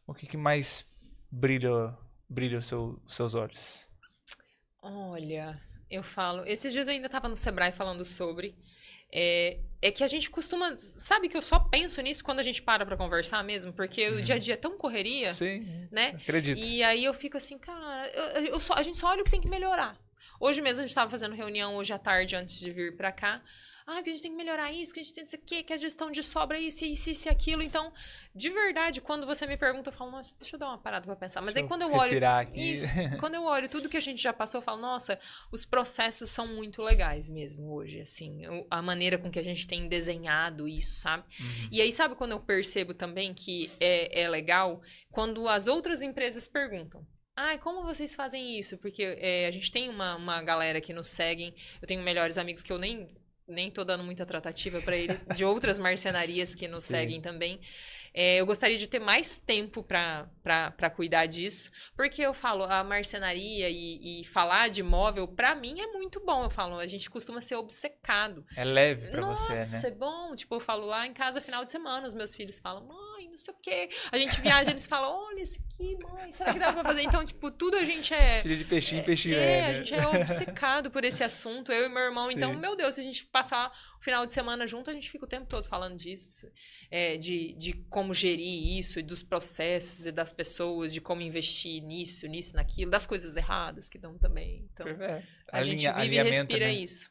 o que mais brilha os seus olhos? Olha, eu falo... Esses dias eu ainda estava no Sebrae falando sobre... É que a gente costuma... Sabe que eu só penso nisso quando a gente para conversar mesmo? Porque o dia a dia é tão correria, Sim, né? acredito. E aí eu fico assim, cara... a gente só olha o que tem que melhorar. Hoje mesmo a gente estava fazendo reunião hoje à tarde antes de vir pra cá. que a gente tem que melhorar isso, que a gente tem isso aqui, que a gestão de sobra é isso, isso e aquilo. Então, de verdade, quando você me pergunta, eu falo, nossa, deixa eu dar uma parada pra pensar. Mas Deixa aí quando eu eu olho respirar aqui. isso, quando eu olho tudo que a gente já passou, eu falo, nossa, os processos são muito legais mesmo hoje, assim, a maneira com que a gente tem desenhado isso, sabe? E aí, sabe quando eu percebo também que é legal? Quando as outras empresas perguntam. Como vocês fazem isso? Porque a gente tem uma galera que nos seguem. Eu tenho melhores amigos que eu nem tô dando muita tratativa pra eles, de outras marcenarias que nos Sim. seguem também. Eu gostaria de ter mais tempo pra cuidar disso, porque eu falo, a marcenaria e falar de imóvel, pra mim é muito bom. Eu falo, a gente costuma ser obcecado. É leve pra Nossa, você, né? é bom. Tipo, eu falo lá em casa final de semana, os meus filhos falam, mãe, não sei o quê. A gente viaja, eles falam, olha isso aqui, mãe, será que dá pra fazer? Então, tipo, tudo a gente Tira de peixinho, peixinho é, a né? gente é obcecado por esse assunto, eu e meu irmão. Sim. Então, meu Deus, se a gente passar o final de semana junto, a gente fica o tempo todo falando disso, de como gerir isso, e dos processos e das pessoas, de como investir nisso, naquilo, das coisas erradas que dão também. Então, a gente vive e respira isso.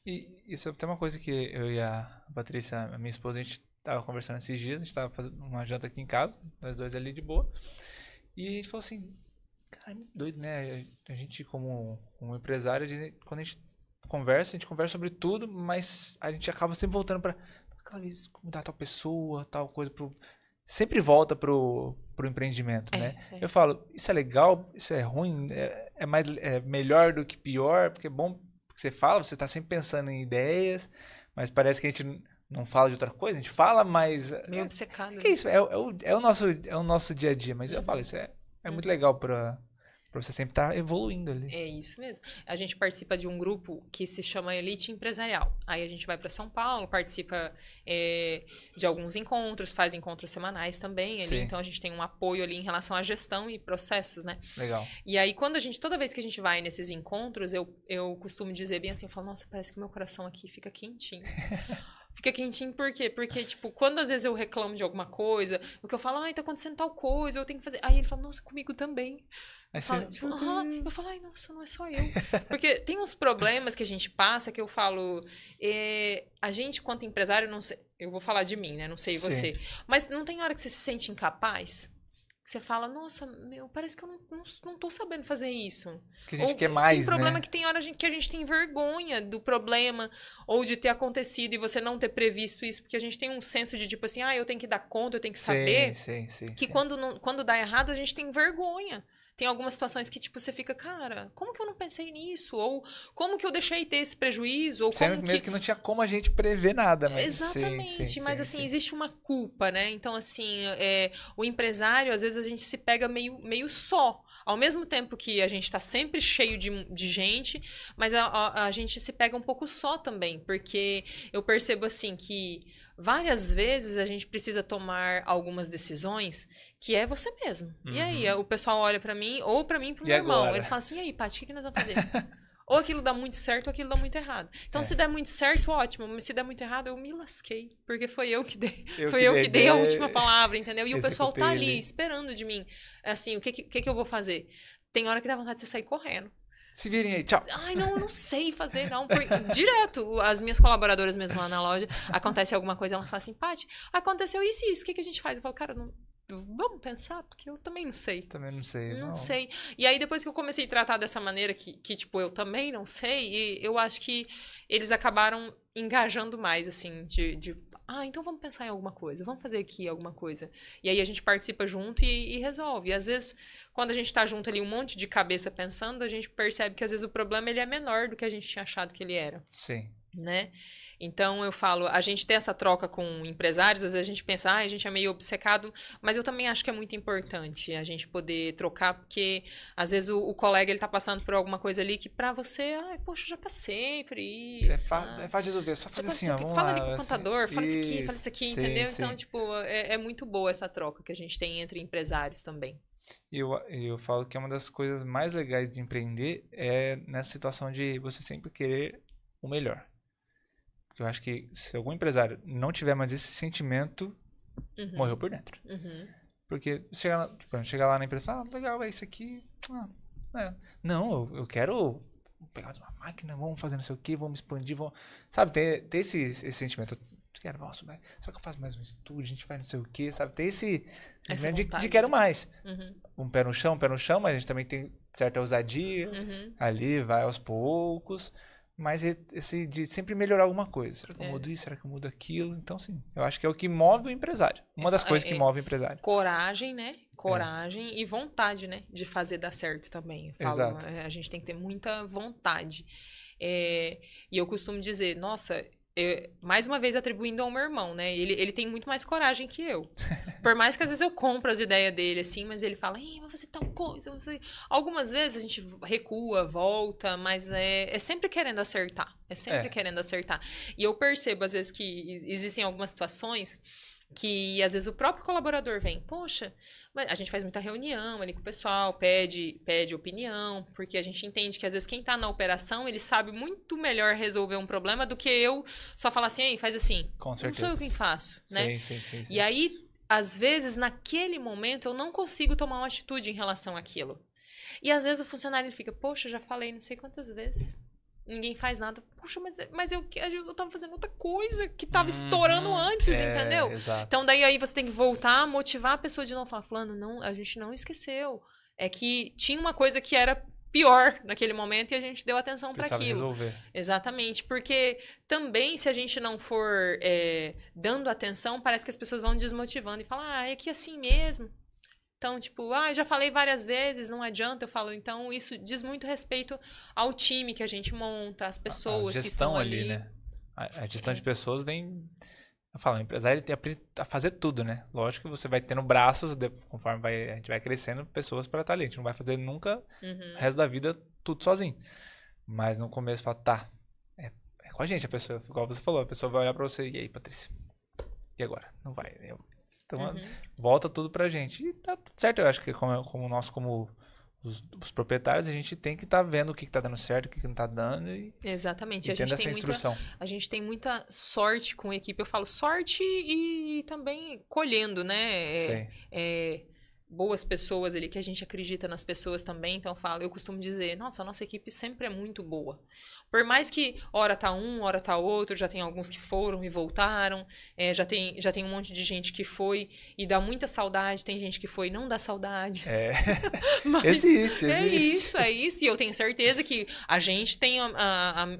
E isso é até uma coisa que eu e a Patrícia, a minha esposa, a gente tava conversando esses dias, a gente tava fazendo uma janta aqui em casa, nós dois ali de boa, e a gente falou assim, cara, é muito doido, né? A gente como empresário, quando a gente conversa sobre tudo, mas a gente acaba sempre voltando pra aquela vez, como dá tal pessoa, tal coisa, sempre volta pro empreendimento, né? Eu falo, isso é legal, isso é ruim, é melhor do que pior, porque é bom que você fala, você tá sempre pensando em ideias, mas parece que a gente não fala de outra coisa, a gente fala, mas... Meio obcecado. O que é isso? É o nosso dia a dia, mas eu falo, isso é muito legal pra você sempre estar evoluindo ali. É isso mesmo. A gente participa de um grupo que se chama Elite Empresarial. Aí a gente vai para São Paulo, participa de alguns encontros, faz encontros semanais também ali. Sim. Então a gente tem um apoio ali em relação à gestão e processos, né? Legal. E aí toda vez que a gente vai nesses encontros, eu costumo dizer bem assim, eu falo, nossa, parece que o meu coração aqui fica quentinho. Fica quentinho por quê? Porque, tipo, quando às vezes eu reclamo de alguma coisa, o que eu falo, tá acontecendo tal coisa, eu tenho que fazer. Aí ele fala, nossa, comigo também. Eu falo, eu falo, ai, nossa, não é só eu. Porque tem uns problemas que a gente passa que eu falo, a gente, quanto empresário, não sei, eu vou falar de mim, né? Não sei você. Mas não tem hora que você se sente incapaz? Que você fala, nossa, parece que eu não tô sabendo fazer isso. Que a gente quer mais, tem problema, né? que tem hora que a gente tem vergonha do problema, ou de ter acontecido e você não ter previsto isso, porque a gente tem um senso de tipo assim, eu tenho que dar conta, eu tenho que saber. Sim. Quando dá errado, a gente tem vergonha. Tem algumas situações que, tipo, você fica, cara, como que eu não pensei nisso? Ou como que eu deixei ter esse prejuízo? Ou Sendo como mesmo que não tinha como a gente prever nada, mas... Exatamente, mas assim, existe uma culpa, né? Então, assim, o empresário, às vezes a gente se pega meio só. Ao mesmo tempo que a gente tá sempre cheio de gente, mas a gente se pega um pouco só também, porque eu percebo, assim, que várias vezes a gente precisa tomar algumas decisões que é você mesmo. E aí, o pessoal olha pra mim, ou pra mim e pro meu irmão. Eles falam assim, e aí, Paty, o que nós vamos fazer? Ou aquilo dá muito certo, ou aquilo dá muito errado. Então, se der muito certo, ótimo. Mas se der muito errado, eu me lasquei. Porque foi eu que dei. Eu que dei a última palavra, entendeu? E o pessoal tá ali, esperando de mim. Assim, o que eu vou fazer? Tem hora que dá vontade de você sair correndo. Se virem aí, tchau. Ai, não, eu não sei fazer, não. Direto, as minhas colaboradoras mesmo lá na loja, acontece alguma coisa, elas falam assim, Paty, aconteceu isso e isso, o que a gente faz? Eu falo, cara, vamos pensar, porque eu também não sei. Também não sei. Não sei. E aí, depois que eu comecei a tratar dessa maneira, que tipo, eu também não sei, e eu acho que eles acabaram engajando mais, assim, então vamos pensar em alguma coisa, vamos fazer aqui alguma coisa. E aí a gente participa junto e resolve. E às vezes, quando a gente tá junto ali, um monte de cabeça pensando, a gente percebe que às vezes o problema ele é menor do que a gente tinha achado que ele era. Sim. Né? Então eu falo, a gente tem essa troca com empresários, às vezes a gente pensa, a gente é meio obcecado, mas eu também acho que é muito importante a gente poder trocar, porque às vezes o colega ele tá passando por alguma coisa ali que pra você, poxa, já passei por isso. É fácil de resolver, só fazer assim, vamos fala lá, ali com o contador, assim, fala isso aqui, fala isso aqui, sim, entendeu? sim. Então, tipo, é muito boa essa troca que a gente tem entre empresários também. Eu falo que uma das coisas mais legais de empreender é nessa situação de você sempre querer o melhor. Porque eu acho que se algum empresário não tiver mais esse sentimento, morreu por dentro. Porque chega lá na empresa e fala, legal, é isso aqui. Não, eu quero vamos pegar uma máquina, vamos fazer não sei o quê, vamos expandir, vamos... Sabe, tem esse sentimento. Eu quero, nossa, mas será que eu faço mais um estúdio? A gente vai não sei o quê, sabe? Tem esse sentimento de vontade, quero né? mais. Uhum. Um pé no chão, mas a gente também tem certa ousadia. Uhum. Ali, vai aos poucos. Mas esse de sempre melhorar alguma coisa. Será que eu É. mudo isso? Será que eu mudo aquilo? Então, sim. Eu acho que é o que move o empresário. Uma das coisas que move o empresário. Coragem, né? Coragem e vontade, né? De fazer dar certo também. Eu falo, Exato. a gente tem que ter muita vontade. E eu costumo dizer, nossa, mais uma vez atribuindo ao meu irmão, né? Ele tem muito mais coragem que eu. Por mais que às vezes eu compro as ideias dele, assim, mas ele fala, vai fazer tal coisa, você... Algumas vezes a gente recua, volta, mas é sempre querendo acertar. É sempre querendo acertar. E eu percebo, às vezes, que existem algumas situações que às vezes o próprio colaborador vem, poxa, mas a gente faz muita reunião ali com o pessoal, pede opinião, porque a gente entende que às vezes quem tá na operação, ele sabe muito melhor resolver um problema do que eu só falar assim, ei, faz assim. Com certeza. Não sou eu quem faço, né? Sim. E aí, às vezes, naquele momento, eu não consigo tomar uma atitude em relação àquilo. E às vezes o funcionário ele fica, poxa, já falei não sei quantas vezes. Ninguém faz nada. Puxa, mas eu tava fazendo outra coisa que tava estourando antes, entendeu? Exato. Então, daí aí você tem que voltar, motivar a pessoa de novo. Falar, fulano, não, a gente não esqueceu. É que tinha uma coisa que era pior naquele momento e a gente deu atenção para Precisava aquilo. resolver. Exatamente. Porque também, se a gente não for dando atenção, parece que as pessoas vão desmotivando e falam, é que assim mesmo. Então, tipo, já falei várias vezes, não adianta, eu falo. Então, isso diz muito respeito ao time que a gente monta, às pessoas que estão ali. Né? A gestão de pessoas vem... Eu falo, o empresário tem a fazer tudo, né? Lógico que você vai tendo braços, conforme a gente vai crescendo, pessoas para estar ali. A gente não vai fazer nunca o resto da vida tudo sozinho. Mas no começo, fala, tá, é com a gente a pessoa. Igual você falou, a pessoa vai olhar para você, e aí, Patrícia? E agora? Não vai, Então, volta tudo pra gente. E tá tudo certo. Eu acho que como nós, como os proprietários, a gente tem que estar vendo o que tá dando certo, o que não tá dando. Exatamente. E tendo essa instrução. A gente tem muita sorte com a equipe. Eu falo sorte e também colhendo, né? Sim. Boas pessoas ali, que a gente acredita nas pessoas também. Então, eu costumo dizer, nossa, a nossa equipe sempre é muito boa. Por mais que hora tá um, hora tá outro, já tem alguns que foram e voltaram, já tem um monte de gente que foi e dá muita saudade, tem gente que foi e não dá saudade. Mas existe. É isso. E eu tenho certeza que a gente tem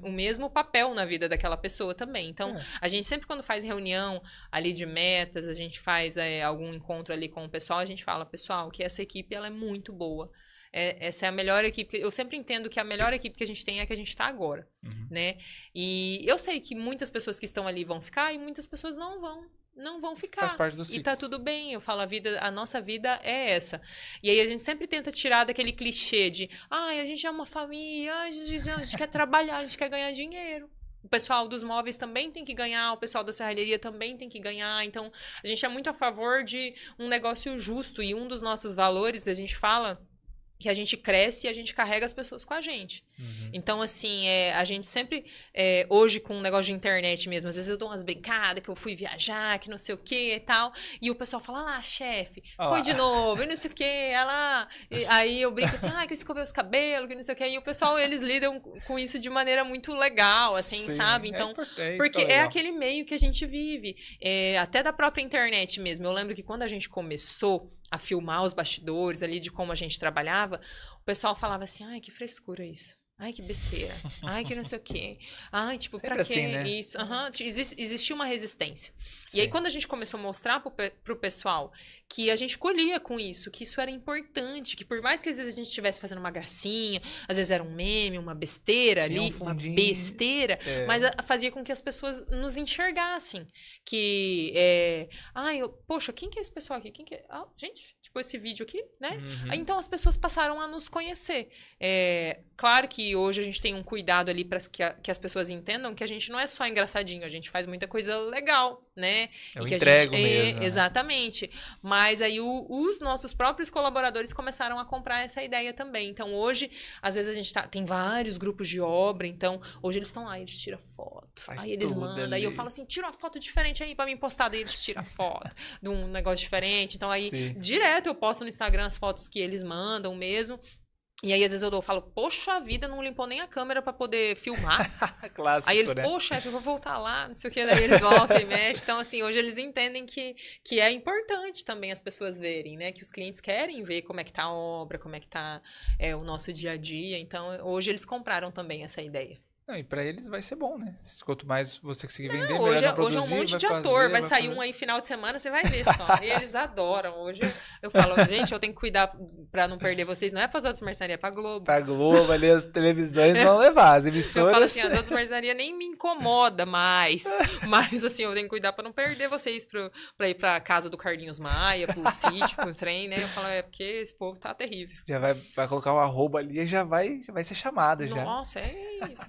o mesmo papel na vida daquela pessoa também. Então, a gente sempre quando faz reunião ali de metas, a gente faz algum encontro ali com o pessoal, a gente fala, pessoal, que essa equipe ela é muito boa. Essa é a melhor equipe. Eu sempre entendo que a melhor equipe que a gente tem é a que a gente está agora, né? E eu sei que muitas pessoas que estão ali vão ficar e muitas pessoas não vão ficar. Faz parte do ciclo. E tá tudo bem. Eu falo, a nossa vida é essa. E aí a gente sempre tenta tirar daquele clichê de, a gente é uma família, a gente quer trabalhar, a gente quer ganhar dinheiro. O pessoal dos móveis também tem que ganhar, o pessoal da serralheria também tem que ganhar. Então, a gente é muito a favor de um negócio justo. E um dos nossos valores, a gente fala que a gente cresce e a gente carrega as pessoas com a gente. Então, assim, a gente sempre, hoje com um negócio de internet mesmo, às vezes eu dou umas brincadas que eu fui viajar, que não sei o que e tal, e o pessoal fala, lá, chefe, foi de novo, e não sei o que, aí eu brinco assim, que eu escovei os cabelos, que não sei o que, e o pessoal, eles lidam com isso de maneira muito legal, assim, Sim, sabe? Então, porque é aquele meio que a gente vive, até da própria internet mesmo. Eu lembro que quando a gente começou a filmar os bastidores ali de como a gente trabalhava, o pessoal falava assim, que frescura isso. Ai, que besteira. Ai, que não sei o quê. Ai, tipo, sempre pra quê assim, né? isso? Existia uma resistência. Sim. E aí, quando a gente começou a mostrar pro pessoal que a gente colhia com isso, que isso era importante, que por mais que às vezes a gente estivesse fazendo uma gracinha, às vezes era um meme, uma besteira Tinha ali, uma besteira, mas fazia com que as pessoas nos enxergassem. Que, poxa, quem que é esse pessoal aqui? Quem que é? Gente, tipo, esse vídeo aqui, né? Então, as pessoas passaram a nos conhecer. Claro que hoje a gente tem um cuidado ali para que as pessoas entendam que a gente não é só engraçadinho, a gente faz muita coisa legal, né? Eu entrego mesmo. Exatamente. Mas aí os nossos próprios colaboradores começaram a comprar essa ideia também. Então hoje, às vezes a gente tem vários grupos de obra, então hoje eles estão lá, eles tiram foto, aí eles mandam, aí eu falo assim, tira uma foto diferente aí pra mim postar, daí eles tiram foto de um negócio diferente. Então aí, direto eu posto no Instagram as fotos que eles mandam mesmo. E aí, às vezes, eu falo, poxa vida, não limpou nem a câmera pra poder filmar. Clássico, Aí eles, né? pô, chefe, eu vou voltar lá, não sei o que, daí eles voltam e mexem. Então, assim, hoje eles entendem que é importante também as pessoas verem, né? Que os clientes querem ver como é que tá a obra, como é que tá o nosso dia a dia. Então, hoje eles compraram também essa ideia. Não, e pra eles vai ser bom, né? Quanto mais você conseguir vender, Não, melhor hoje, vai hoje produzir, é um monte vai de fazer, ator, vai sair fazer. um aí final de semana, você vai ver só. E eles adoram. Hoje eu falo, gente, eu tenho que cuidar pra não perder vocês. Não é pras outras marcenarias, é pra Globo. Pra Globo, ali as televisões vão levar, as Eu emissoras... falo assim, as outras marcenarias nem me incomoda mais. Mas, assim, eu tenho que cuidar pra não perder vocês pra ir pra casa do Carlinhos Maia, pro sítio, pro trem, né? Eu falo, porque esse povo tá terrível. Já vai colocar o arroba ali e já vai ser chamada já. Nossa, é isso.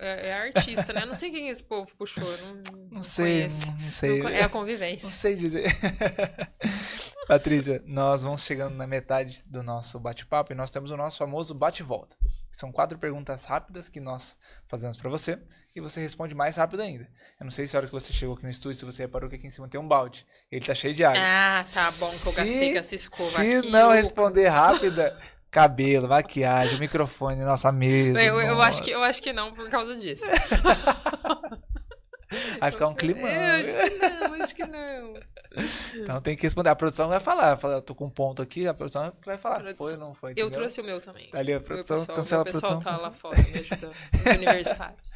É artista, né? Eu não sei quem esse povo puxou. Eu Não sei, conheço. não sei. É a Não convivência. sei dizer. Patrícia, nós vamos chegando na metade do nosso bate-papo e nós temos o nosso famoso bate-volta. São 4 perguntas rápidas que nós fazemos pra você e você responde mais rápido ainda. Eu não sei se a hora que você chegou aqui no estúdio, se você reparou que aqui em cima tem um balde. Ele tá cheio de água. Ah, tá bom que eu gastei com essa escova Se aqui. não responder rápida, cabelo, maquiagem, microfone, nossa mesa. Eu acho que não por causa disso. Vai ficar um clima. Acho que não. Então tem que responder. A produção vai falar. Fala, tô com um ponto aqui, a produção vai falar. Produção. Foi ou não foi? Eu entendeu? trouxe o meu também. Tá ali a O meu produção, pessoal, cancela a meu pessoal produção. tá lá fora me ajudando. Os universitários.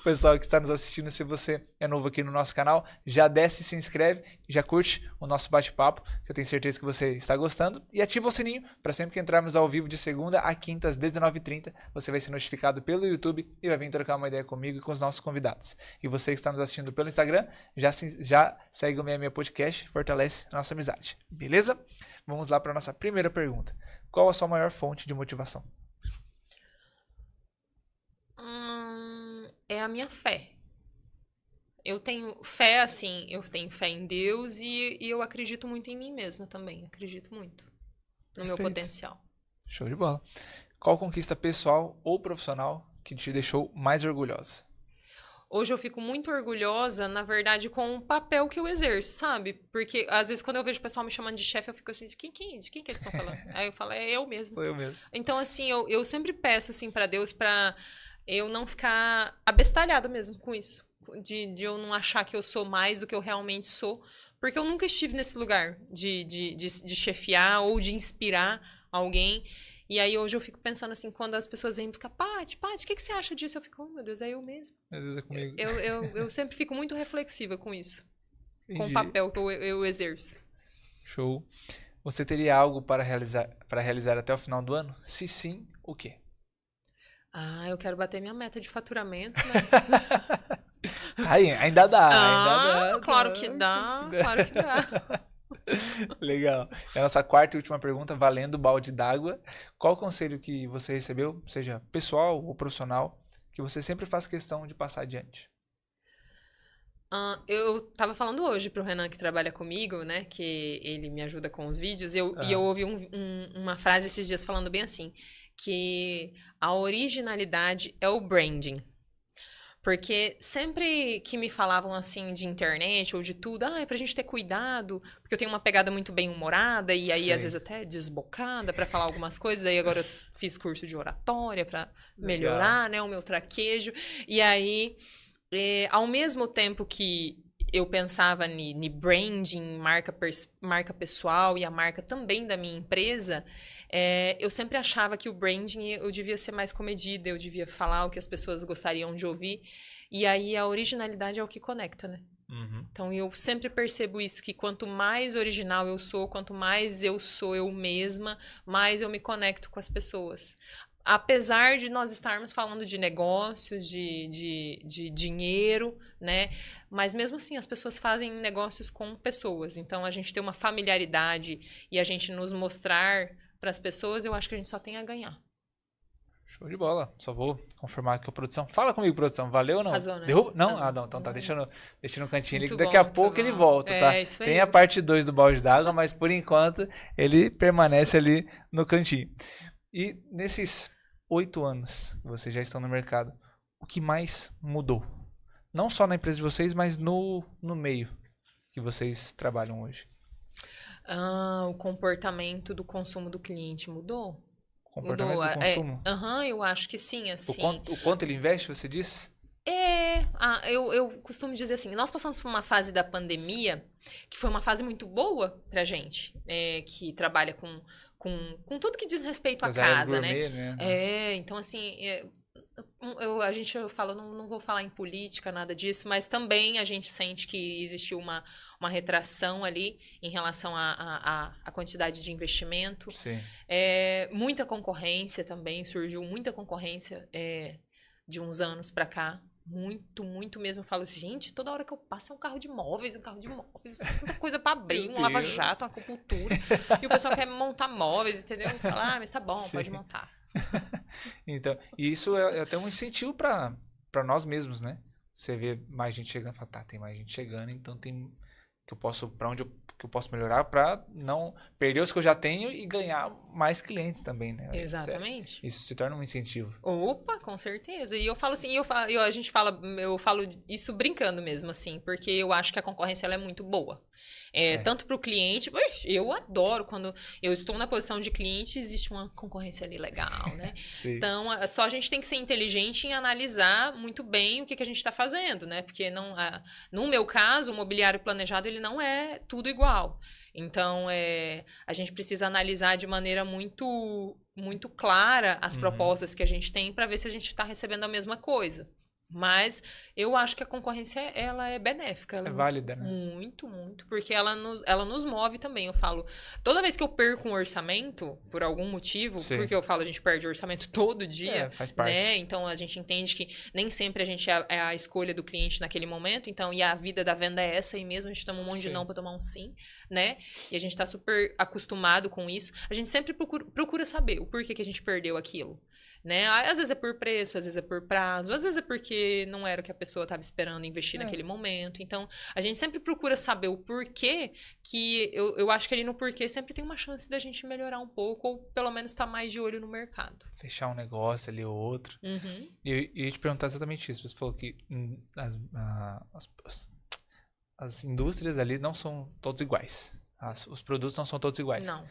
Pessoal que está nos assistindo, se você é novo aqui no nosso canal, já desce, se inscreve, já curte o nosso bate-papo, que eu tenho certeza que você está gostando. E ativa o sininho para sempre que entrarmos ao vivo de segunda a quinta às 19h30, você vai ser notificado pelo YouTube e vai vir trocar uma ideia comigo e com os nossos convidados. E você que está nos assistindo pelo Instagram, já segue o 66 Podcast, fortalece a nossa amizade. Beleza? Vamos lá para a nossa primeira pergunta. Qual a sua maior fonte de motivação? É a minha fé. Eu tenho fé, assim, eu tenho fé em Deus e eu acredito muito em mim mesma também. Acredito muito no meu Perfeito. potencial. Show de bola. Qual conquista pessoal ou profissional que te deixou mais orgulhosa? Hoje eu fico muito orgulhosa, na verdade, com o papel que eu exerço, sabe? Porque às vezes quando eu vejo o pessoal me chamando de chefe, eu fico assim, de quem que eles estão falando? Aí eu falo, é eu mesmo. Sou eu mesmo. Então, assim, eu sempre peço, assim, pra Deus pra eu não ficar abestalhada mesmo com isso. De eu não achar que eu sou mais do que eu realmente sou. Porque eu nunca estive nesse lugar de chefiar ou de inspirar alguém. E aí hoje eu fico pensando assim, quando as pessoas vêm buscar, Paty, o que você acha disso? Eu fico, oh meu Deus, é eu mesmo. Meu Deus, é comigo. Eu sempre fico muito reflexiva com isso. Com Entendi. o papel que eu exerço. Show. Você teria algo para realizar até o final do ano? Se sim, o quê? Ah, eu quero bater minha meta de faturamento, né? Aí, ainda dá, ainda dá. Claro que dá, claro que dá. Legal. É a nossa quarta e última pergunta, valendo o balde d'água. Qual conselho que você recebeu, seja pessoal ou profissional, que você sempre faz questão de passar adiante? Eu tava falando hoje pro Renan, que trabalha comigo, né? Que ele me ajuda com os vídeos. E eu ouvi uma frase esses dias falando bem assim, que a originalidade é o branding. Porque sempre que me falavam assim de internet ou de tudo, é pra gente ter cuidado, porque eu tenho uma pegada muito bem-humorada e aí Sei. às vezes até desbocada pra falar algumas coisas, aí agora eu fiz curso de oratória pra melhorar, né, o meu traquejo. E aí, ao mesmo tempo que eu pensava em branding, marca pessoal e a marca também da minha empresa, eu sempre achava que o branding eu devia ser mais comedida, eu devia falar o que as pessoas gostariam de ouvir. E aí a originalidade é o que conecta, né? Uhum. Então eu sempre percebo isso, que quanto mais original eu sou, quanto mais eu sou eu mesma, mais eu me conecto com as pessoas. Apesar de nós estarmos falando de negócios, de dinheiro, né? Mas mesmo assim, as pessoas fazem negócios com pessoas. Então, a gente ter uma familiaridade e a gente nos mostrar para as pessoas, eu acho que a gente só tem a ganhar. Show de bola. Só vou confirmar aqui a produção. Fala comigo, produção. Valeu ou não? Arrasou, né? Derruba? Não? Arrasou. Ah, não. Então tá, deixa no cantinho ali. Muito Que daqui bom, a muito pouco bom. ele volta, tá? Isso aí. Tem a parte 2 do balde d'água, mas por enquanto ele permanece ali no cantinho. E nesses 8 anos que vocês já estão no mercado, o que mais mudou? Não só na empresa de vocês, mas no meio que vocês trabalham hoje. O comportamento do consumo do cliente mudou. Comportamento do consumo? Eu acho que sim, assim. O quanto ele investe, você diz? Eu costumo dizer assim, nós passamos por uma fase da pandemia que foi uma fase muito boa pra gente, que trabalha com tudo que diz respeito à As áreas casa, gourmet, né? Então assim, eu falo, não vou falar em política, nada disso, mas também a gente sente que existiu uma retração ali em relação à quantidade de investimento. Sim. Muita concorrência também, surgiu muita concorrência de uns anos pra cá. Muito, muito mesmo. Eu falo, gente, toda hora que eu passo é um carro de móveis, tanta coisa pra abrir, um lava-jato, uma acupuntura. E o pessoal quer montar móveis, entendeu? Fala, mas tá bom, Sim. pode montar. Então, e isso é até um incentivo para nós mesmos, né? Você vê mais gente chegando, fala, tá, tem mais gente chegando, então tem que eu posso que eu posso melhorar para não perder os que eu já tenho e ganhar mais clientes também, né? Exatamente. Isso se torna um incentivo. Opa, com certeza. E eu falo assim, eu falo isso brincando mesmo, assim, porque eu acho que a concorrência ela é muito boa. Tanto para o cliente, eu adoro quando eu estou na posição de cliente, existe uma concorrência ali legal, né? Então, só a gente tem que ser inteligente em analisar muito bem o que a gente está fazendo, né? Porque no meu caso, o mobiliário planejado, ele não é tudo igual. Então, a gente precisa analisar de maneira muito, muito clara as propostas que a gente tem para ver se a gente está recebendo a mesma coisa. Mas eu acho que a concorrência, ela é benéfica. Ela é válida, né? Muito, muito. Porque ela nos move também. Eu falo, toda vez que eu perco um orçamento, por algum motivo, Sim. porque eu falo, a gente perde orçamento todo dia, faz parte. né? Então, a gente entende que nem sempre a gente é a escolha do cliente naquele momento. Então, e a vida da venda é essa, e mesmo a gente toma um monte de não pra tomar um sim, né? E a gente tá super acostumado com isso. A gente sempre procura saber o porquê que a gente perdeu aquilo. Né? Às vezes é por preço, às vezes é por prazo, às vezes é porque não era o que a pessoa estava esperando investir naquele momento. Então, a gente sempre procura saber o porquê, que eu acho que ali no porquê sempre tem uma chance da gente melhorar um pouco, ou pelo menos estar mais de olho no mercado. Fechar um negócio ali ou outro. Uhum. E eu ia te perguntar exatamente isso. Você falou que as indústrias ali não são todos iguais. Os produtos não são todos iguais. Não.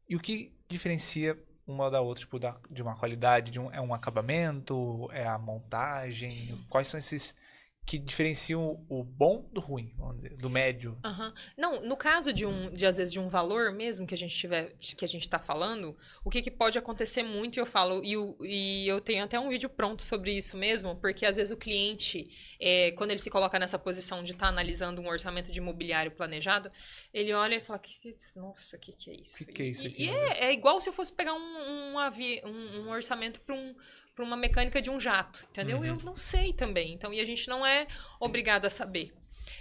E o que diferencia uma da outra, tipo, de uma qualidade, é um acabamento, é a montagem? Quais são esses que diferenciam o bom do ruim, vamos dizer, do médio? Uhum. Não, no caso às vezes, de um valor mesmo que a gente tá falando, o que pode acontecer muito, eu falo, e eu tenho até um vídeo pronto sobre isso mesmo, porque às vezes o cliente, quando ele se coloca nessa posição de estar analisando um orçamento de imobiliário planejado, ele olha e fala, nossa, o que é isso? O que é isso aqui? E é igual se eu fosse pegar um orçamento para uma mecânica de um jato, entendeu? Eu não sei também. Então, e a gente não é obrigado a saber.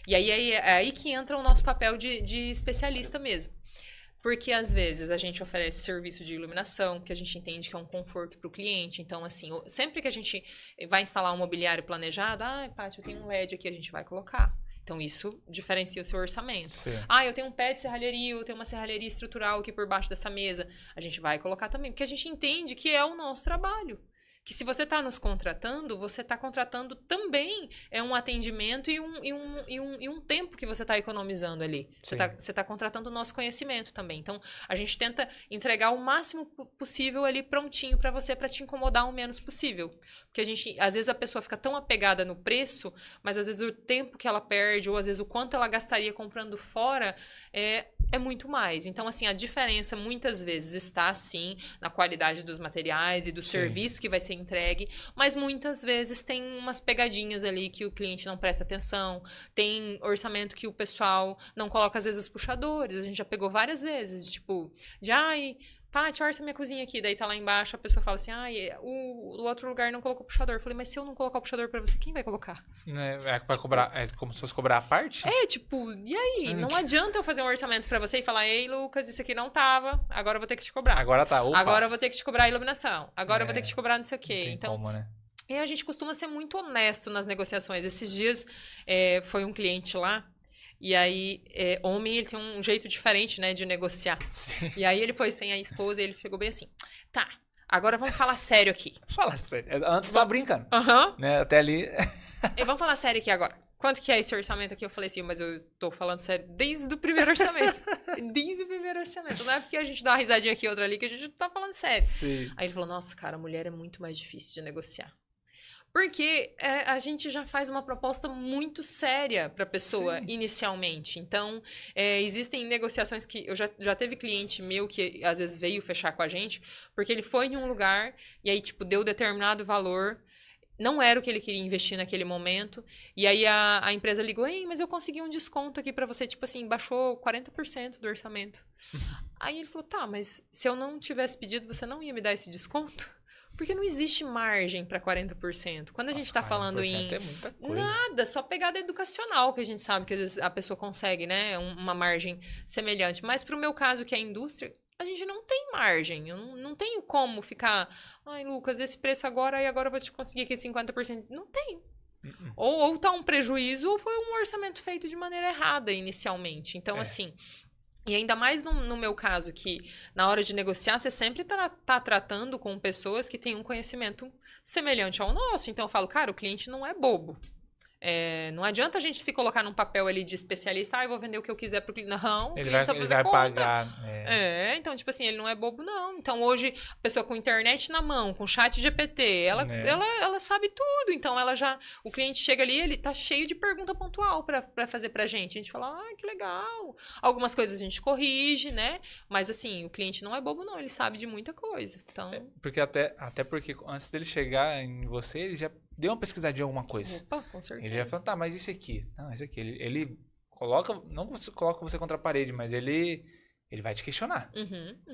E aí é aí que entra o nosso papel de especialista mesmo. Porque, às vezes, a gente oferece serviço de iluminação, que a gente entende que é um conforto para o cliente. Então, assim, sempre que a gente vai instalar um mobiliário planejado, Paty, eu tenho um LED aqui, a gente vai colocar. Então, isso diferencia o seu orçamento. Sim. Eu tenho um pé de serralheria, eu tenho uma serralheria estrutural aqui por baixo dessa mesa. A gente vai colocar também, porque a gente entende que é o nosso trabalho. Que se você está nos contratando, você está contratando também um atendimento e um tempo que você está economizando ali. Você tá contratando o nosso conhecimento também. Então, a gente tenta entregar o máximo possível ali prontinho para você, para te incomodar o menos possível. Porque às vezes a pessoa fica tão apegada no preço, mas às vezes o tempo que ela perde, ou às vezes o quanto ela gastaria comprando fora, é muito mais. Então, assim, a diferença muitas vezes está, sim, na qualidade dos materiais e do serviço que vai ser entregue, mas muitas vezes tem umas pegadinhas ali que o cliente não presta atenção, tem orçamento que o pessoal não coloca, às vezes, os puxadores. A gente já pegou várias vezes, tipo, Paty, orça minha cozinha aqui. Daí tá lá embaixo, a pessoa fala assim, o outro lugar não colocou puxador. Eu falei, mas se eu não colocar o puxador pra você, quem vai colocar? Vai cobrar, como se fosse cobrar a parte? E aí? Não adianta eu fazer um orçamento pra você e falar, ei, Lucas, isso aqui não tava, agora eu vou ter que te cobrar. Agora tá, opa. Agora eu vou ter que te cobrar a iluminação. Agora eu vou ter que te cobrar não sei o quê. Então, como, né? E a gente costuma ser muito honesto nas negociações. Esses dias, foi um cliente lá, e aí, homem, ele tem um jeito diferente, né, de negociar. Sim. E aí, ele foi sem a esposa e ele ficou bem assim, tá, agora vamos falar sério aqui. Fala sério. Antes tava brincando. Aham. Né? Até ali... Vamos falar sério aqui agora. quanto que é esse orçamento aqui? Eu falei assim, mas eu tô falando sério desde o primeiro orçamento. Desde o primeiro orçamento. Não é porque a gente dá uma risadinha aqui e outra ali que a gente tá falando sério. Sim. Aí ele falou, nossa, cara, a mulher é muito mais difícil de negociar. Porque a gente já faz uma proposta muito séria para a pessoa inicialmente. Então, existem negociações que... Eu já teve cliente meu que às vezes veio fechar com a gente, porque ele foi em um lugar e aí, tipo, deu determinado valor, não era o que ele queria investir naquele momento, e aí a empresa ligou, ei, mas eu consegui um desconto aqui para você, tipo assim, baixou 40% do orçamento. Aí ele falou, tá, mas se eu não tivesse pedido, você não ia me dar esse desconto? Porque não existe margem para 40%. Quando a gente está falando em é muita coisa. nada, só pegada educacional, que a gente sabe que às vezes a pessoa consegue, né? Uma margem semelhante. Mas para o meu caso, que é a indústria, a gente não tem margem. Eu não tenho como ficar, ai, Lucas, esse preço agora, e agora eu vou te conseguir aqui 50%. Não tem. Ou tá um prejuízo, ou foi um orçamento feito de maneira errada inicialmente. Então, assim... E ainda mais no meu caso, que na hora de negociar, você sempre tá tratando com pessoas que têm um conhecimento semelhante ao nosso. Então, eu falo, cara, o cliente não é bobo. Não adianta a gente se colocar num papel ali de especialista, eu vou vender o que eu quiser pro cliente. Não, o cliente só fazer conta. Pagar. Então, tipo assim, ele não é bobo, não. Então, hoje, a pessoa com internet na mão, com chat GPT, ela sabe tudo. Então, o cliente chega ali, ele tá cheio de pergunta pontual pra fazer pra gente. A gente fala, que legal. Algumas coisas a gente corrige, né? Mas, assim, o cliente não é bobo, não. Ele sabe de muita coisa. Então... Porque até porque antes dele chegar em você, ele já deu uma pesquisadinha em alguma coisa. Opa, com certeza. Ele já falou, tá, mas isso aqui? Não, isso aqui. Ele coloca, não coloca você contra a parede, mas ele vai te questionar.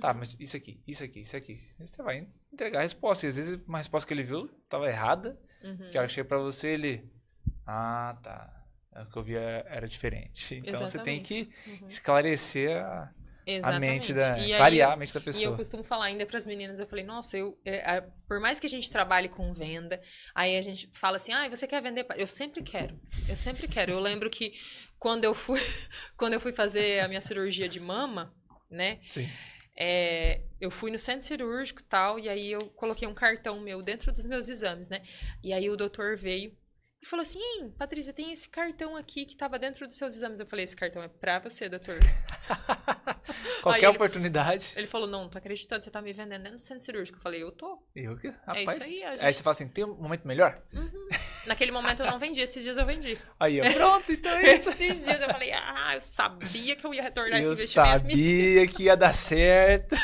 Tá, mas isso aqui. Você vai entregar a resposta. E às vezes uma resposta que ele viu estava errada, que ela chega pra você, ele... Ah, tá. O que eu vi era diferente. Então Exatamente. Você tem que esclarecer a mente clarear a mente da pessoa. E eu costumo falar ainda para as meninas, eu falei, nossa, por mais que a gente trabalhe com venda, aí a gente fala assim, você quer vender? Eu sempre quero. Eu lembro que quando eu fui fazer a minha cirurgia de mama, né? Sim. Eu fui no centro cirúrgico e tal, e aí eu coloquei um cartão meu dentro dos meus exames, né? E aí o doutor veio e falou assim, Patrícia, tem esse cartão aqui que estava dentro dos seus exames. Eu falei, esse cartão é pra você, doutor. Qualquer oportunidade. Ele falou, não tô acreditando, você tá me vendendo dentro do centro cirúrgico. Eu falei, eu tô. Eu que? Rapaz. É isso aí. Aí você fala assim, tem um momento melhor? Naquele momento eu não vendi, esses dias eu vendi. Aí, ó, pronto, então é isso. Esses dias eu falei, eu sabia que eu ia retornar esse Eu investimento. sabia que ia dar certo.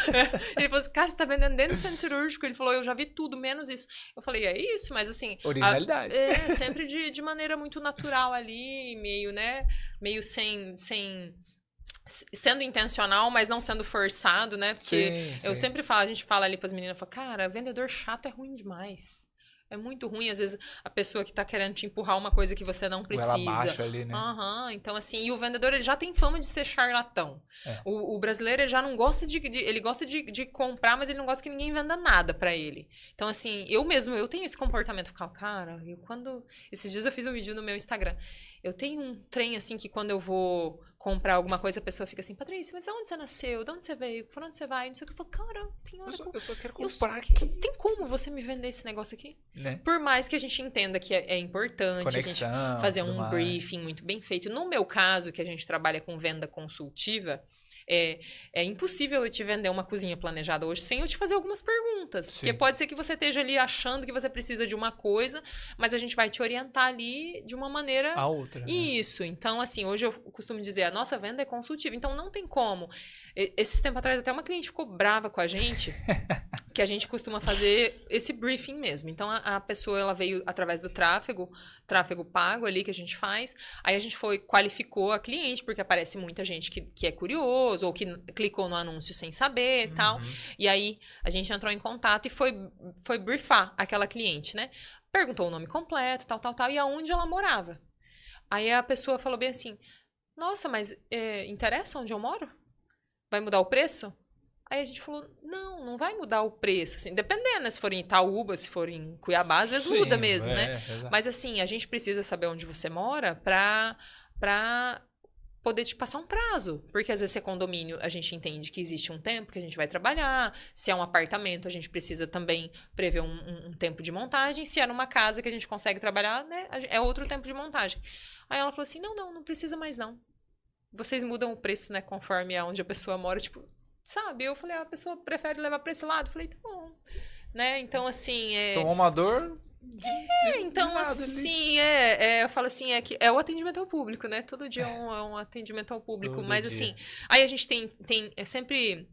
Ele falou assim, cara, você tá vendendo dentro do centro cirúrgico? Ele falou, eu já vi tudo, menos isso. Eu falei, é isso, mas assim... Originalidade. Sempre de maneira muito natural ali, meio, né? Meio sem sendo intencional, mas não sendo forçado, né? Porque sim. eu sempre falo, a gente fala ali pras meninas, fala, cara, vendedor chato é ruim demais. É muito ruim, às vezes, a pessoa que tá querendo te empurrar uma coisa que você não precisa. Ou ela baixa ali, né? Então, assim, e o vendedor, ele já tem fama de ser charlatão. O brasileiro, ele já não gosta ele gosta de comprar, mas ele não gosta que ninguém venda nada pra ele. Então, assim, eu tenho esse comportamento. Eu falo, cara, esses dias eu fiz um vídeo no meu Instagram. Eu tenho um trem, assim, que quando eu vou comprar alguma coisa, a pessoa fica assim, Patrícia, mas aonde você nasceu? De onde você veio? Por onde você vai? Não sei o que. Eu falo, cara, tem hora eu só quero comprar aqui. Tem como você me vender esse negócio aqui? Né? Por mais que a gente entenda que é importante Conexão, a gente fazer um mais. briefing muito bem feito. No meu caso, que a gente trabalha com venda consultiva, é impossível eu te vender uma cozinha planejada hoje sem eu te fazer algumas perguntas. Sim. Porque pode ser que você esteja ali achando que você precisa de uma coisa, mas a gente vai te orientar ali de uma maneira... A outra. Né? Isso. Então, assim, hoje eu costumo dizer, a nossa venda é consultiva. Então, não tem como. Esses tempos atrás, até uma cliente ficou brava com a gente, que a gente costuma fazer esse briefing mesmo. Então, a pessoa, ela veio através do tráfego pago ali que a gente faz. Aí a gente qualificou a cliente, porque aparece muita gente que é curioso, ou que clicou no anúncio sem saber e tal. E aí, a gente entrou em contato e foi briefar aquela cliente, né? Perguntou o nome completo, tal, e aonde ela morava. Aí a pessoa falou bem assim, nossa, mas interessa onde eu moro? Vai mudar o preço? Aí a gente falou, não vai mudar o preço, assim, dependendo, né? Se for em Itaúba, se for em Cuiabá, às vezes muda mesmo, né? Exato. Mas assim, a gente precisa saber onde você mora pra poder te passar um prazo. Porque às vezes se é condomínio, a gente entende que existe um tempo que a gente vai trabalhar. Se é um apartamento, a gente precisa também prever um tempo de montagem. Se é numa casa que a gente consegue trabalhar, né? É outro tempo de montagem. Aí ela falou assim, não precisa mais não. Vocês mudam o preço, né, conforme aonde a pessoa mora, tipo, sabe? Eu falei, a pessoa prefere levar pra esse lado. Eu falei, tá bom. Né? Então, assim, Tomou uma dor... então, nada assim, eu falo assim, que é o atendimento ao público, né? Todo dia é um atendimento ao público. Todo Mas, dia. assim, aí a gente sempre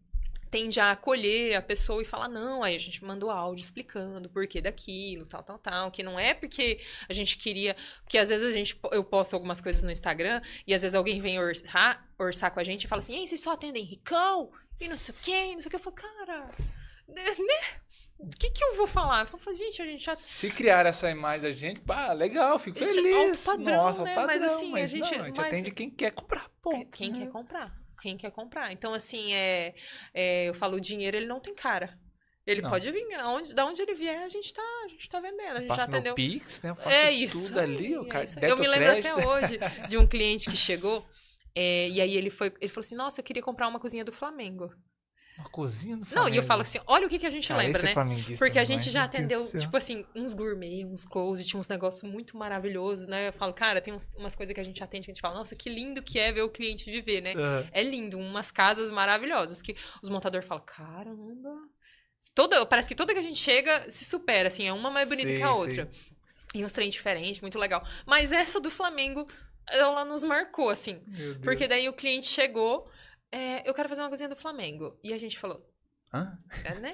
tende a acolher a pessoa e falar, não, aí a gente mandou áudio explicando o porquê daquilo, tal, que não é porque a gente queria, porque às vezes eu posto algumas coisas no Instagram e às vezes alguém vem orçar com a gente e fala assim, ei, vocês só atendem ricão e não sei o quê, eu falo, cara, né? O que eu vou falar? Eu falo, gente, a gente já... Se criar essa imagem da gente, pá, legal, fico Isso é feliz. alto padrão, Nossa, né? padrão, Mas, assim, mas a gente- não, a gente mas- atende quem quer comprar, ponto. Quem quer comprar? Quem quer comprar? Então, assim, eu falo, o dinheiro, ele não tem cara. Ele Não. pode vir, da onde ele vier, a gente tá vendendo, a gente já Passo meu atendeu. Pix, né? Eu faço É isso. tudo ali, o aí, cara, isso. débito, Eu me lembro crédito. até hoje de um cliente que chegou, e aí ele falou assim, nossa, eu queria comprar uma cozinha do Flamengo. Uma cozinha do Não, Flamengo. e eu falo assim, olha o que a gente Cara, lembra, esse é né? flamenguista Porque a demais, gente já meu Deus atendeu, do céu. tipo assim, uns gourmet, uns closet, uns negócios muito maravilhosos, né? Eu falo, cara, tem umas coisas que a gente atende que a gente fala, nossa, que lindo que é ver o cliente viver, né? Aham. É lindo, umas casas maravilhosas que os montadores falam, caramba. Parece que toda que a gente chega se supera, assim, é uma mais bonita Sim, que a outra. E uns trem diferentes, muito legal. Mas essa do Flamengo, ela nos marcou, assim. Meu Deus. Porque daí o cliente chegou, eu quero fazer uma cozinha do Flamengo. E a gente falou, Hã? né?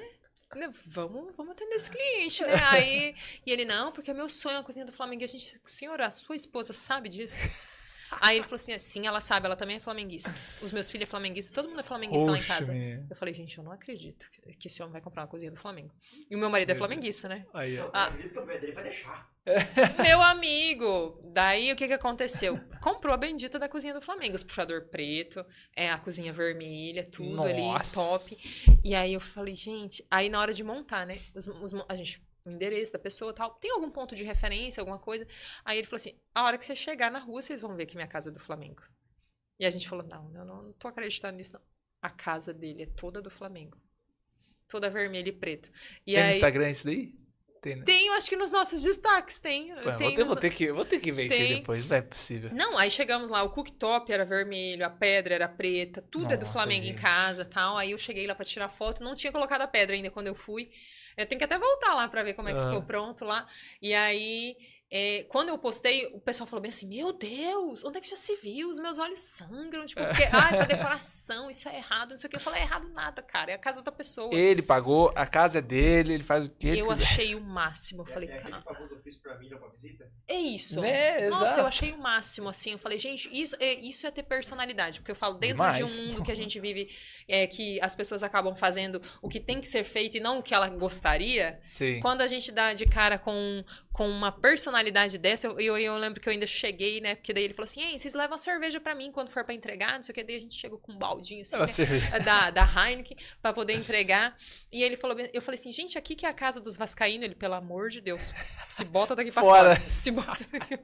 Vamos atender esse cliente, né? Aí, e ele, não, porque é meu sonho a cozinha do Flamengo. E a gente, senhora, a sua esposa sabe disso? Aí ele falou assim, sim, ela sabe, ela também é flamenguista. Os meus filhos é flamenguista, todo mundo é flamenguista lá em Poxa, casa. menina. Eu falei, gente, eu não acredito que esse homem vai comprar uma cozinha do Flamengo. E o meu marido é flamenguista, né? Aí, ó. Eu acredito que o dele vai deixar. Meu amigo! Daí o que aconteceu? Comprou a bendita da cozinha do Flamengo, os puxador preto, a cozinha vermelha, tudo ali, Nossa. top. E aí eu falei, gente, aí na hora de montar, né? O endereço da pessoa e tal, tem algum ponto de referência, alguma coisa? Aí ele falou assim: a hora que você chegar na rua, vocês vão ver que minha casa é do Flamengo. E a gente falou: não tô acreditando nisso, não. A casa dele é toda do Flamengo. Toda vermelha e preto. E Tem no aí. Instagram isso daí? Tem, né? Tem, eu acho que nos nossos destaques tem. Pô, tem vou ter que ver isso aí Tem. depois, não é possível. Não, aí chegamos lá, o cooktop era vermelho, a pedra era preta, tudo é do Nossa, Flamengo gente. em casa, tal. Aí eu cheguei lá pra tirar foto, não tinha colocado a pedra ainda quando eu fui. Eu tenho que até voltar lá pra ver como é que ficou pronto lá. E aí, quando eu postei, o pessoal falou bem assim, meu Deus, onde é que já se viu? Os meus olhos sangram, tipo, porque, pra decoração, isso é errado, não sei o que. Eu falei, é errado nada, cara, é a casa da pessoa. Ele pagou, a casa é dele, ele faz o que ele Eu quiser. achei o máximo, eu falei, É aquele cara... famoso eu fiz pra mim, não pra visita? É isso. Né, Nossa, exato. eu achei o máximo, assim. Eu falei, gente, isso é ter personalidade. Porque eu falo, dentro Demais. de um mundo que a gente vive, que as pessoas acabam fazendo o que tem que ser feito e não o que ela gostaria. Sim. Quando a gente dá de cara com uma personalidade dessa, eu lembro que eu ainda cheguei, né? Porque daí ele falou assim, ei, vocês levam a cerveja pra mim quando for pra entregar, não sei o que. Daí a gente chegou com um baldinho, assim, Ela né? serviu. Da Heineken pra poder entregar. E ele falou, eu falei assim, gente, aqui que é a casa dos vascaínos. Ele, pelo amor de Deus, se bota daqui pra Fora. fora. Se bota daqui.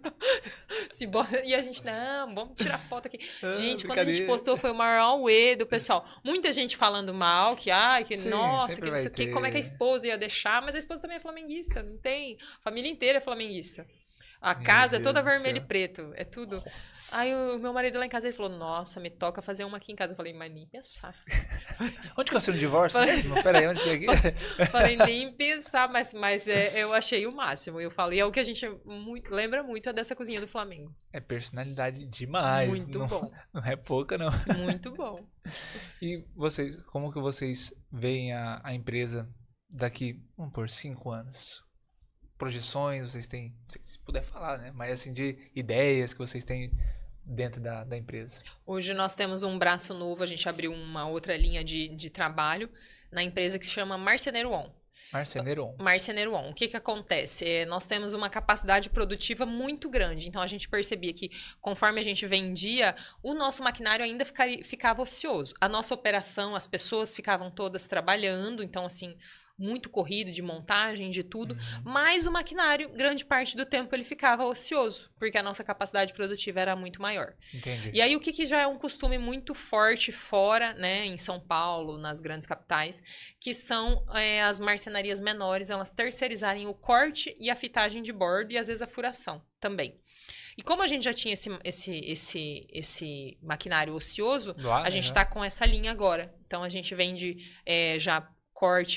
Se bota. E a gente, não, vamos tirar foto aqui. Gente, quando a gente brincadeira. postou, foi o maior auê do pessoal. Muita gente falando mal, que, que Sim, nossa, sempre que não vai sei o que, ter. como é que a esposa ia deixar, mas a esposa também é flamenguista, não tem. A família inteira é flamenguista. A Meu casa é Deus toda do vermelho céu. e preto, é tudo. Aí o meu marido lá em casa, ele falou, nossa, me toca fazer uma aqui em casa. Eu falei, mas nem pensar. Onde que eu assino o divórcio Falei- mesmo? Pera aí, onde que é aqui? Falei, nem pensar, mas eu achei o máximo. Eu falo, e é o que a gente lembra muito é dessa cozinha do Flamengo. É personalidade demais. Muito não, bom, Não é pouca, não. muito bom. E vocês, como que vocês veem a empresa daqui, vamos por 5 anos? Projeções, vocês têm, não sei se puder falar, né? Mas assim, de ideias que vocês têm dentro da empresa. Hoje nós temos um braço novo, a gente abriu uma outra linha de trabalho na empresa que se chama Marceneiro On. Marceneiro. Marceneiro On. O que que acontece? Nós temos uma capacidade produtiva muito grande. Então, a gente percebia que, conforme a gente vendia, o nosso maquinário ainda ficava ocioso. A nossa operação, as pessoas ficavam todas trabalhando. Então, assim, muito corrido de montagem, de tudo. Mas o maquinário, grande parte do tempo, ele ficava ocioso. Porque a nossa capacidade produtiva era muito maior. Entendi. E aí, o que já é um costume muito forte fora, né, em São Paulo, nas grandes capitais, que são as marcenarias menores, elas terceirizarem o corte e a fitagem de bordo e, às vezes, a furação também. E como a gente já tinha esse maquinário ocioso, a gente tá com essa linha agora. Então a gente vende já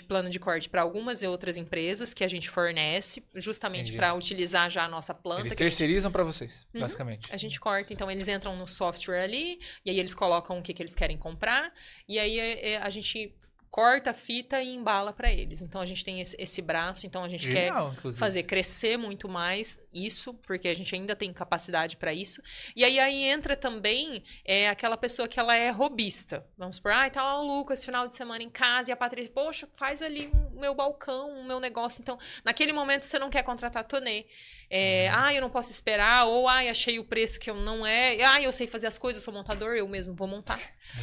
plano de corte para algumas outras empresas que a gente fornece, justamente para utilizar já a nossa planta. Eles terceirizam para vocês, Uhum. basicamente. A gente corta, então eles entram no software ali, e aí eles colocam o que eles querem comprar, e aí a gente corta a fita e embala para eles. Então a gente tem esse braço, então a gente Genial, quer inclusive. fazer crescer muito mais isso, porque a gente ainda tem capacidade para isso. E aí entra também aquela pessoa que ela é robista. Vamos supor, tá lá o Lucas final de semana em casa e a Patrícia, poxa, faz ali o meu balcão, o meu negócio. Então, naquele momento você não quer contratar tonê. Eu não posso esperar, ou achei o preço que eu não eu sei fazer as coisas, eu sou montador, eu mesmo vou montar.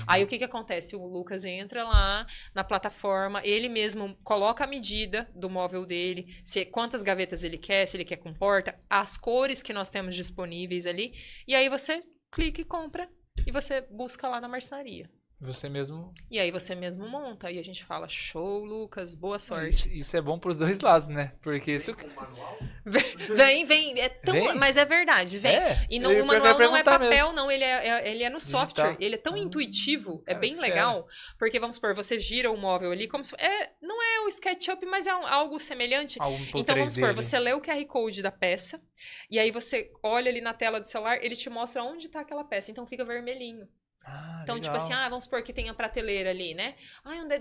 Aí o que acontece? O Lucas entra lá na plataforma, ele mesmo coloca a medida do móvel dele, quantas gavetas ele quer, se ele quer com porta, as cores que nós temos disponíveis ali, e aí você clica e compra, e você busca lá na marcenaria. Você mesmo... E aí você mesmo monta, e a gente fala, show, Lucas, boa sorte. Isso é bom pros dois lados, né? Porque se o... Com manual? Vem, Vem? mas é verdade, vem. E eu o manual não é perguntar papel, mesmo. não, ele é no software. Digital. Ele é tão intuitivo, é Cara, bem que legal, porque vamos supor, você gira o móvel ali como se não é o SketchUp, mas é algo semelhante. Então vamos supor, você lê o QR Code da peça, e aí você olha ali na tela do celular, ele te mostra onde tá aquela peça, então fica vermelhinho. Então, legal. tipo assim, vamos supor que tem a prateleira ali, né?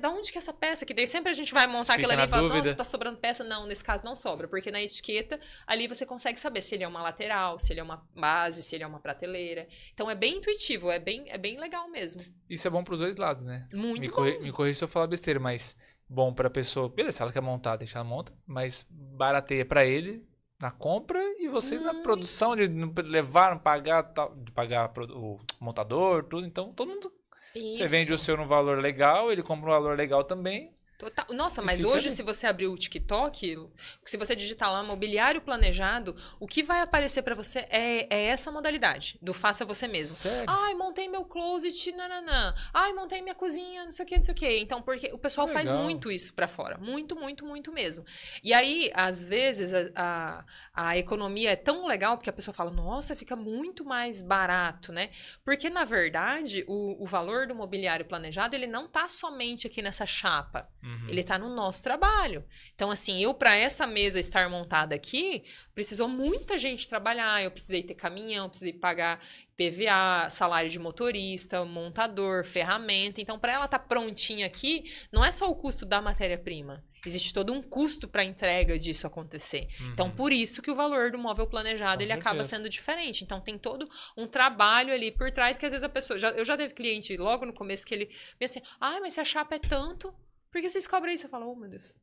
Da onde que é essa peça? Que daí sempre a gente vai montar aquilo ali e fala, nossa, tá sobrando peça. Não, nesse caso não sobra, porque na etiqueta ali você consegue saber se ele é uma lateral, se ele é uma base, se ele é uma prateleira. Então é bem intuitivo, é bem legal mesmo. Isso é bom pros dois lados, né? Muito bom. Me corrija se eu falar besteira, mas bom pra pessoa... Beleza, se ela quer montar, deixa ela monta, mas barateia pra ele na compra e você na produção de não levar, não pagar, de pagar o montador, tudo. Então, todo mundo... Isso. Você vende o seu no valor legal, ele compra um valor legal também. Total. Nossa, mas fica hoje, ali. se você abrir o TikTok, se você digitar lá mobiliário planejado, o que vai aparecer pra você é essa modalidade do faça você mesmo. Sério? Montei meu closet, nananã. Montei minha cozinha, não sei o que, não sei o que. Então, porque o pessoal faz Legal. muito isso pra fora. Muito, muito, muito mesmo. E aí, às vezes, a economia é tão legal porque a pessoa fala, nossa, fica muito mais barato, né? Porque, na verdade, o valor do mobiliário planejado, ele não tá somente aqui nessa chapa. Ele tá no nosso trabalho. Então, assim, para essa mesa estar montada aqui, precisou muita gente trabalhar. Eu precisei ter caminhão, precisei pagar PVA, salário de motorista, montador, ferramenta. Então, para ela estar prontinha aqui, não é só o custo da matéria-prima. Existe todo um custo para a entrega disso acontecer. Então, por isso que o valor do móvel planejado, ele acaba sendo diferente. Então, tem todo um trabalho ali por trás que, às vezes, a pessoa... Eu já teve cliente logo no começo que ele me assim, mas se a chapa é tanto... Por que vocês cobram isso? Eu falo, meu Deus.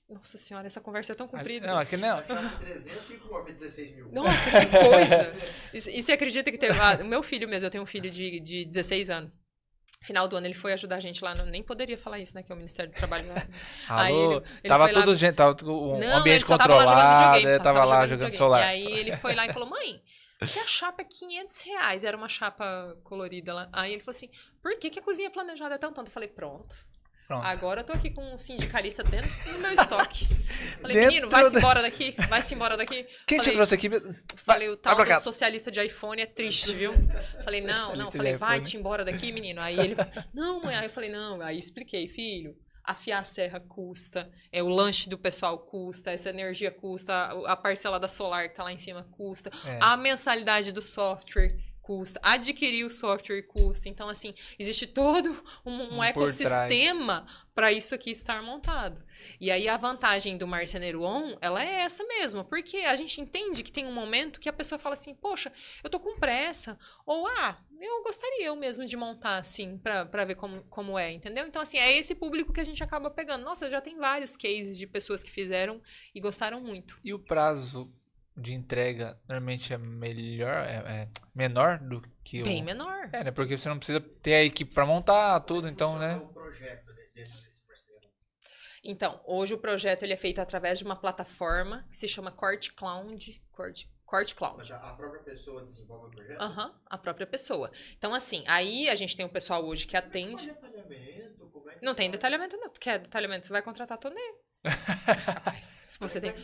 Nossa senhora, essa conversa é tão comprida. Não, aqui não. 300 e com 16 mil. Nossa, que coisa. E você acredita que teve... o meu filho mesmo, eu tenho um filho de 16 anos. Final do ano ele foi ajudar a gente lá, nem poderia falar isso, né, que é o Ministério do Trabalho. Alô, ele tava foi tudo, lá... tava um Não, ambiente ele só controlado, tava lá jogando videogame, tava lá jogando celular. E aí ele foi lá e falou, mãe, se a chapa é R$500, era uma chapa colorida lá. Aí ele falou assim, por que a cozinha planejada é tão tanto? Eu falei, pronto. Agora eu tô aqui com um sindicalista dentro do meu estoque. Falei, menino, vai-se embora daqui. Vai-se embora daqui. Quem te trouxe aqui? Falei, o tal do socialista de iPhone é triste, viu? Falei, não. Falei, vai-te embora daqui, menino. Aí ele, não, mãe. Aí eu falei, não. Aí expliquei, filho. Afiar a serra custa, o lanche do pessoal custa, essa energia custa, a parcela da solar que tá lá em cima custa, a mensalidade do software custa, adquirir o software custa. Então, assim, existe todo um ecossistema para isso aqui estar montado. E aí, a vantagem do Marceneiro On, ela é essa mesmo, porque a gente entende que tem um momento que a pessoa fala assim, poxa, eu tô com pressa, ou, eu gostaria eu mesmo de montar, assim, pra ver como é, entendeu? Então, assim, é esse público que a gente acaba pegando. Nossa, já tem vários cases de pessoas que fizeram e gostaram muito. E o prazo de entrega normalmente é melhor, menor do que Bem menor. né? Porque você não precisa ter a equipe para montar tudo, então, né? O projeto dentro desse parceiro. Então, hoje o projeto ele é feito através de uma plataforma que se chama Corte Cloud. Mas a própria pessoa desenvolve o projeto? A própria pessoa. Então, assim, aí a gente tem o pessoal hoje que atende. Detalhamento, como é que Não tem detalhamento, não. Tu quer detalhamento? Você vai contratar tonê. Rapaz, você tem.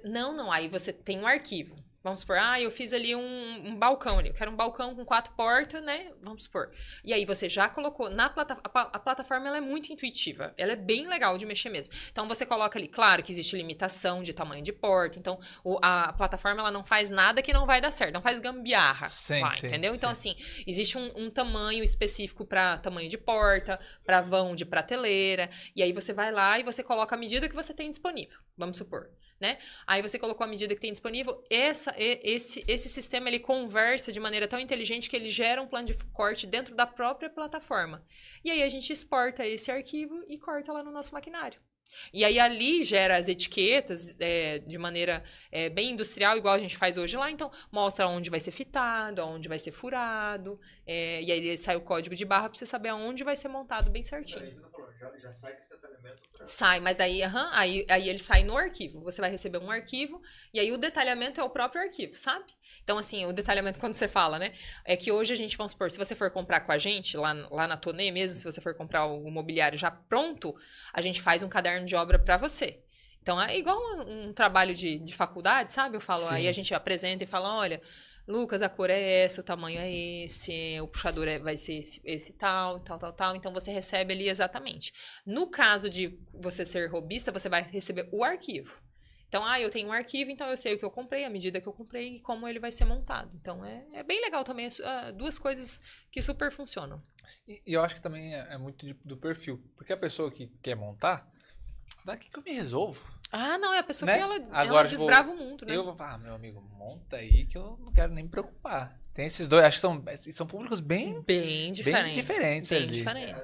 Não, aí você tem um arquivo. Vamos supor, eu fiz ali um balcão ali. Eu quero um balcão com 4 portas, né? Vamos supor. E aí você já colocou na plataforma. A plataforma ela é muito intuitiva. Ela é bem legal de mexer mesmo. Então você coloca ali, claro que existe limitação de tamanho de porta. Então a plataforma ela não faz nada que não vai dar certo. Não faz gambiarra. Sim, lá, sim, entendeu? Então, sim. assim, existe um tamanho específico para tamanho de porta, para vão de prateleira. E aí você vai lá e você coloca a medida que você tem disponível. Vamos supor. Né? Aí você colocou a medida que tem disponível, esse sistema ele conversa de maneira tão inteligente que ele gera um plano de corte dentro da própria plataforma. E aí a gente exporta esse arquivo e corta lá no nosso maquinário. E aí ali gera as etiquetas de maneira bem industrial, igual a gente faz hoje lá. Então, mostra onde vai ser fitado, onde vai ser furado. E aí sai o código de barra para você saber aonde vai ser montado bem certinho. Já sai com esse detalhamento pra... Sai, mas daí, aí ele sai no arquivo. Você vai receber um arquivo e aí o detalhamento é o próprio arquivo, sabe? Então, assim, o detalhamento quando você fala, né? É que hoje a gente, vamos supor, se você for comprar com a gente, lá na Tonê mesmo, se você for comprar o mobiliário já pronto, a gente faz um caderno de obra para você. Então, é igual um trabalho de faculdade, sabe? Eu falo, aí a gente apresenta e fala, olha... Lucas, a cor é essa, o tamanho é esse, o puxador vai ser esse tal. Então, você recebe ali exatamente. No caso de você ser robista, você vai receber o arquivo. Então, eu tenho um arquivo, então eu sei o que eu comprei, a medida que eu comprei e como ele vai ser montado. Então, é bem legal também, duas coisas que super funcionam. E eu acho que também é muito do perfil. Porque a pessoa que quer montar, daqui que eu me resolvo. Não, é a pessoa Né? que ela Agora, desbrava o mundo, né? Eu vou falar, meu amigo, monta aí que eu não quero nem me preocupar. Tem esses dois, acho que são públicos bem diferentes bem ali. diferentes.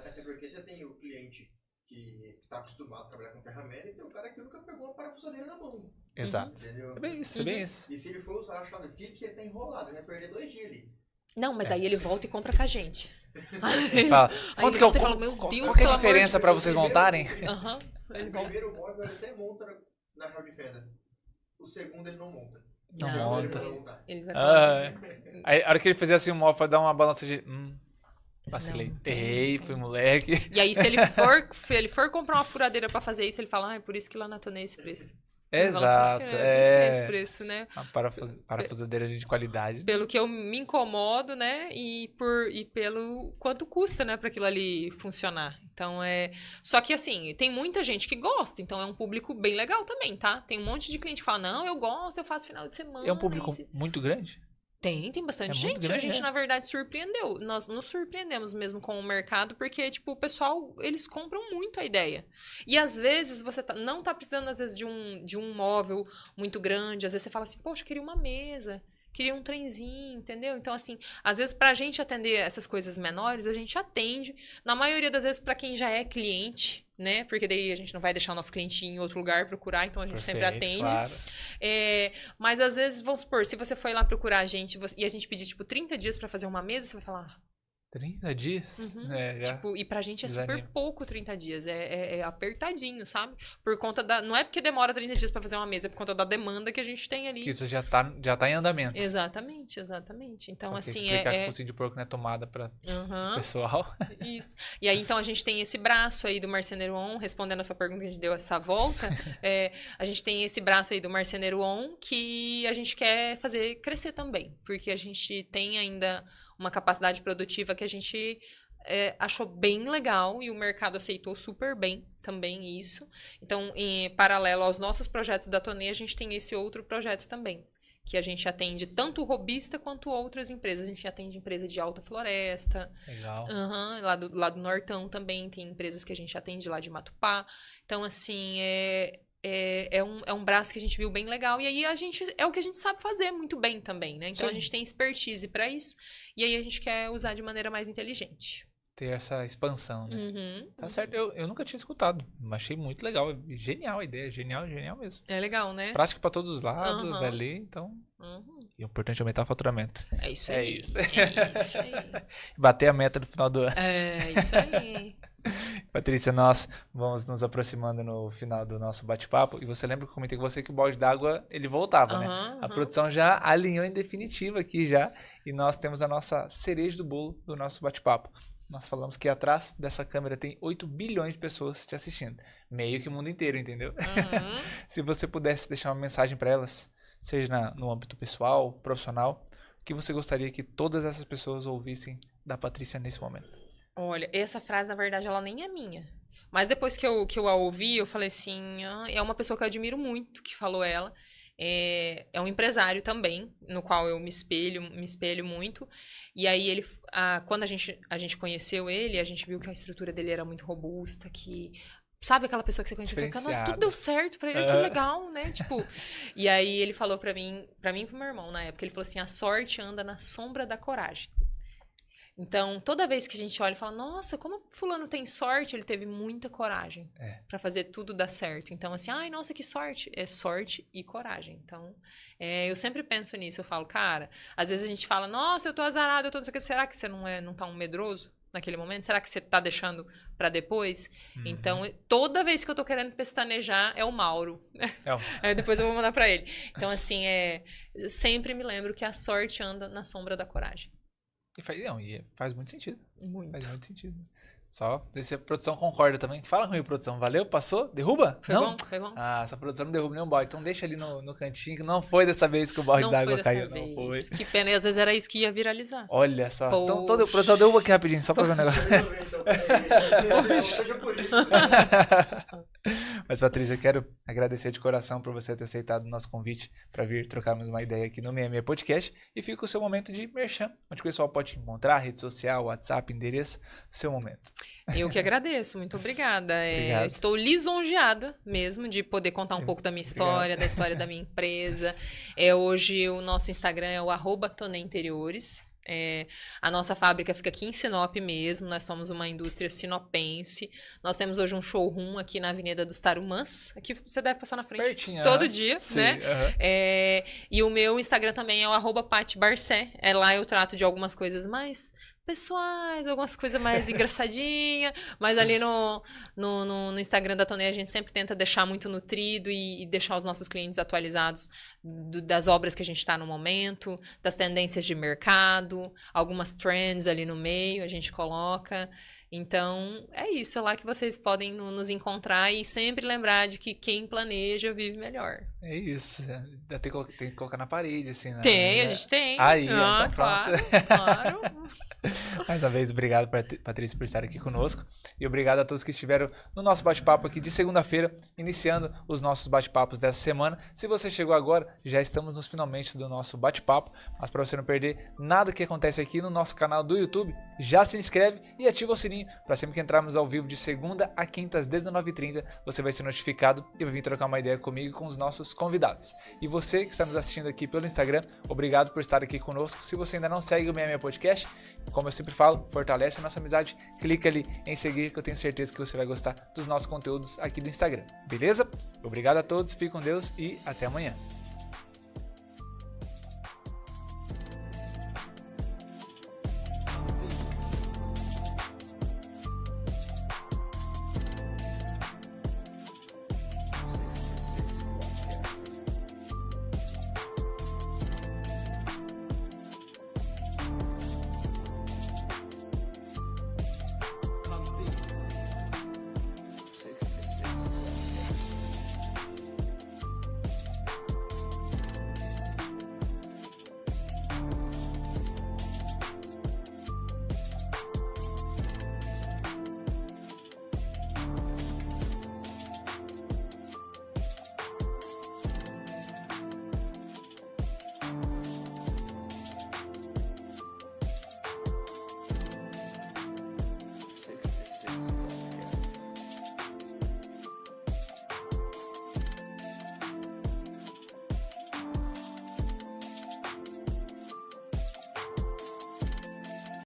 Até porque você tem o cliente que está acostumado a trabalhar com ferramenta e tem o cara que nunca pegou uma parafusadeira na mão. Exato. Entendeu? É bem isso, é bem isso. E se ele for usar a chave Phillips, ele tá enrolado, ele vai perder 2 dias ali. Não, mas daí ele volta e compra com a gente. Ele fala, Aí quanto ele que eu volta e fala, meu Deus, qual que é pelo a amor diferença de pra vocês montarem? Ele O volta. primeiro móvel ele até monta na chave de fenda. O segundo ele não monta. Não Ele monta. vai montar. Ele vai falar. Aí a hora que ele fazia assim o móvel, dar uma balança de... vacilei. Não, tem. Errei, fui moleque. E aí, se ele for comprar uma furadeira pra fazer isso, ele fala, é por isso que lá na Tonê é esse preço. Ele fala, Exato. por isso que é esse preço, né? Uma parafusadeira de qualidade. Pelo que eu me incomodo, né? E pelo quanto custa, né? Pra aquilo ali funcionar. Então, Só que, assim, tem muita gente que gosta. Então, é um público bem legal também, tá? Tem um monte de cliente que fala, não, eu gosto, eu faço final de semana. É um público muito grande? Tem bastante muito gente. grande, A gente, na verdade, surpreendeu. Nós nos surpreendemos mesmo com o mercado, porque, tipo, o pessoal, eles compram muito a ideia. E, às vezes, você não tá precisando, às vezes, de um móvel muito grande. Às vezes, você fala assim, poxa, eu queria uma mesa, queria um trenzinho, entendeu? Então, assim, às vezes, pra gente atender essas coisas menores, a gente atende. Na maioria das vezes, pra quem já é cliente, né? Porque daí a gente não vai deixar o nosso cliente em outro lugar procurar, então a gente sempre atende. Claro. Mas às vezes, vamos supor, se você foi lá procurar a gente e a gente pedir, tipo, 30 dias pra fazer uma mesa, você vai falar... 30 dias? Já Tipo, e pra gente é desanima. super pouco 30 dias. É apertadinho, sabe? Por conta da... Não é porque demora 30 dias pra fazer uma mesa, é por conta da demanda que a gente tem ali. Que isso já tá em andamento. Exatamente. Então, Só que assim, explicar que o focinho de porco não é tomada para o pessoal. Isso. E aí, então, a gente tem esse braço aí do Marceneiro On, respondendo a sua pergunta que a gente deu essa volta. A gente tem esse braço aí do Marceneiro On que a gente quer fazer crescer também. Porque a gente tem ainda uma capacidade produtiva que a gente achou bem legal e o mercado aceitou super bem também isso. Então, em paralelo aos nossos projetos da Tonê, a gente tem esse outro projeto também. Que a gente atende tanto o robista quanto outras empresas. A gente atende empresa de Alta Floresta. Legal. Lá do Nortão também tem empresas que a gente atende lá de Matupá. Então, assim, é um braço que a gente viu bem legal. E aí é o que a gente sabe fazer muito bem também, né? Então, Sim. a gente tem expertise para isso. E aí a gente quer usar de maneira mais inteligente. Ter essa expansão, né? Tá certo. Eu nunca tinha escutado. Mas achei muito legal. Genial a ideia. Genial mesmo. É legal, né? Prático pra todos os lados ali, então... E o importante é aumentar o faturamento. É isso É aí. isso. É isso aí. Bater a meta no final do ano. É isso aí. Patrícia, nós vamos nos aproximando no final do nosso bate-papo. E você lembra que eu comentei com você que o balde d'água, ele voltava, né? A produção já alinhou em definitivo aqui já. E nós temos a nossa cereja do bolo do nosso bate-papo. Nós falamos que atrás dessa câmera tem 8 bilhões de pessoas te assistindo. Meio que o mundo inteiro, entendeu? Se você pudesse deixar uma mensagem para elas seja no âmbito pessoal, profissional, o que você gostaria que todas essas pessoas ouvissem da Patrícia nesse momento? Olha, essa frase, na verdade, ela nem é minha. Mas depois que eu a ouvi, eu falei assim, é uma pessoa que eu admiro muito, que falou ela. É um empresário também, no qual eu me espelho muito. E aí, quando a gente conheceu ele, a gente viu que a estrutura dele era muito robusta, que... Sabe aquela pessoa que você conhece e fica, nossa, tudo deu certo pra ele, que legal, né? Tipo, e aí ele falou pra mim e pro meu irmão na época, ele falou assim, a sorte anda na sombra da coragem. Então, toda vez que a gente olha e fala, nossa, como fulano tem sorte, ele teve muita coragem pra fazer tudo dar certo. Então, assim, ai, nossa, que sorte. É sorte e coragem. Então, eu sempre penso nisso. Eu falo, cara, às vezes a gente fala, nossa, eu tô azarado, eu tô não sei o que. Será que você não tá um medroso naquele momento? Será que você tá deixando pra depois? Então, toda vez que eu tô querendo pestanejar, é o Mauro. Depois eu vou mandar pra ele. Então, assim, eu sempre me lembro que a sorte anda na sombra da coragem. E faz muito sentido. Muito. Faz muito sentido. Só ver se a produção concorda também. Fala comigo, produção. Valeu? Passou? Derruba? Foi não? bom, foi bom. Ah, essa produção não derruba nenhum balde. Então deixa ali no cantinho, que não foi dessa vez que o balde d'água caiu. Não foi. Que pena, e às vezes era isso que ia viralizar. Olha só. Poxa. Então, produção, derruba aqui rapidinho, só pra ver o negócio. Seja por isso. Mas, Patrícia, eu quero agradecer de coração por você ter aceitado o nosso convite para vir trocarmos uma ideia aqui no 66 Podcast. E fica o seu momento de merchan, onde o pessoal pode te encontrar, rede social, WhatsApp, endereço, seu momento. Eu que agradeço, muito obrigada. Obrigado. Estou lisonjeada mesmo de poder contar um pouco da minha história, da história da minha empresa. Hoje o nosso Instagram é o @toneinteriores. A nossa fábrica fica aqui em Sinop mesmo, nós somos uma indústria sinopense. Nós temos hoje um showroom aqui na Avenida dos Tarumãs. Aqui você deve passar na frente Pertinho, todo dia, sim, né? E o meu Instagram também é o @patibarcé. Lá eu trato de algumas coisas mais pessoais, algumas coisas mais engraçadinhas, mas ali no Instagram da Tonei a gente sempre tenta deixar muito nutrido e deixar os nossos clientes atualizados das obras que a gente está no momento, das tendências de mercado, algumas trends ali no meio a gente coloca. Então, é isso, é lá que vocês podem nos encontrar e sempre lembrar de que quem planeja vive melhor. É isso. Tem que colocar na parede, assim, né? Tem, a gente tem. Aí, então pronto. Claro. Mais uma vez, obrigado, Patrícia, por estar aqui conosco. E obrigado a todos que estiveram no nosso bate-papo aqui de segunda-feira, iniciando os nossos bate-papos dessa semana. Se você chegou agora, já estamos nos finalmente do nosso bate-papo. Mas para você não perder nada que acontece aqui no nosso canal do YouTube, já se inscreve e ativa o sininho para sempre que entrarmos ao vivo de segunda a quinta às 19h30, você vai ser notificado e vai vir trocar uma ideia comigo e com os nossos convidados. E você que está nos assistindo aqui pelo Instagram, obrigado por estar aqui conosco. Se você ainda não segue o 66 Podcast, como eu sempre falo, fortalece a nossa amizade, clica ali em seguir que eu tenho certeza que você vai gostar dos nossos conteúdos aqui do Instagram, beleza? Obrigado a todos, fique com Deus e até amanhã.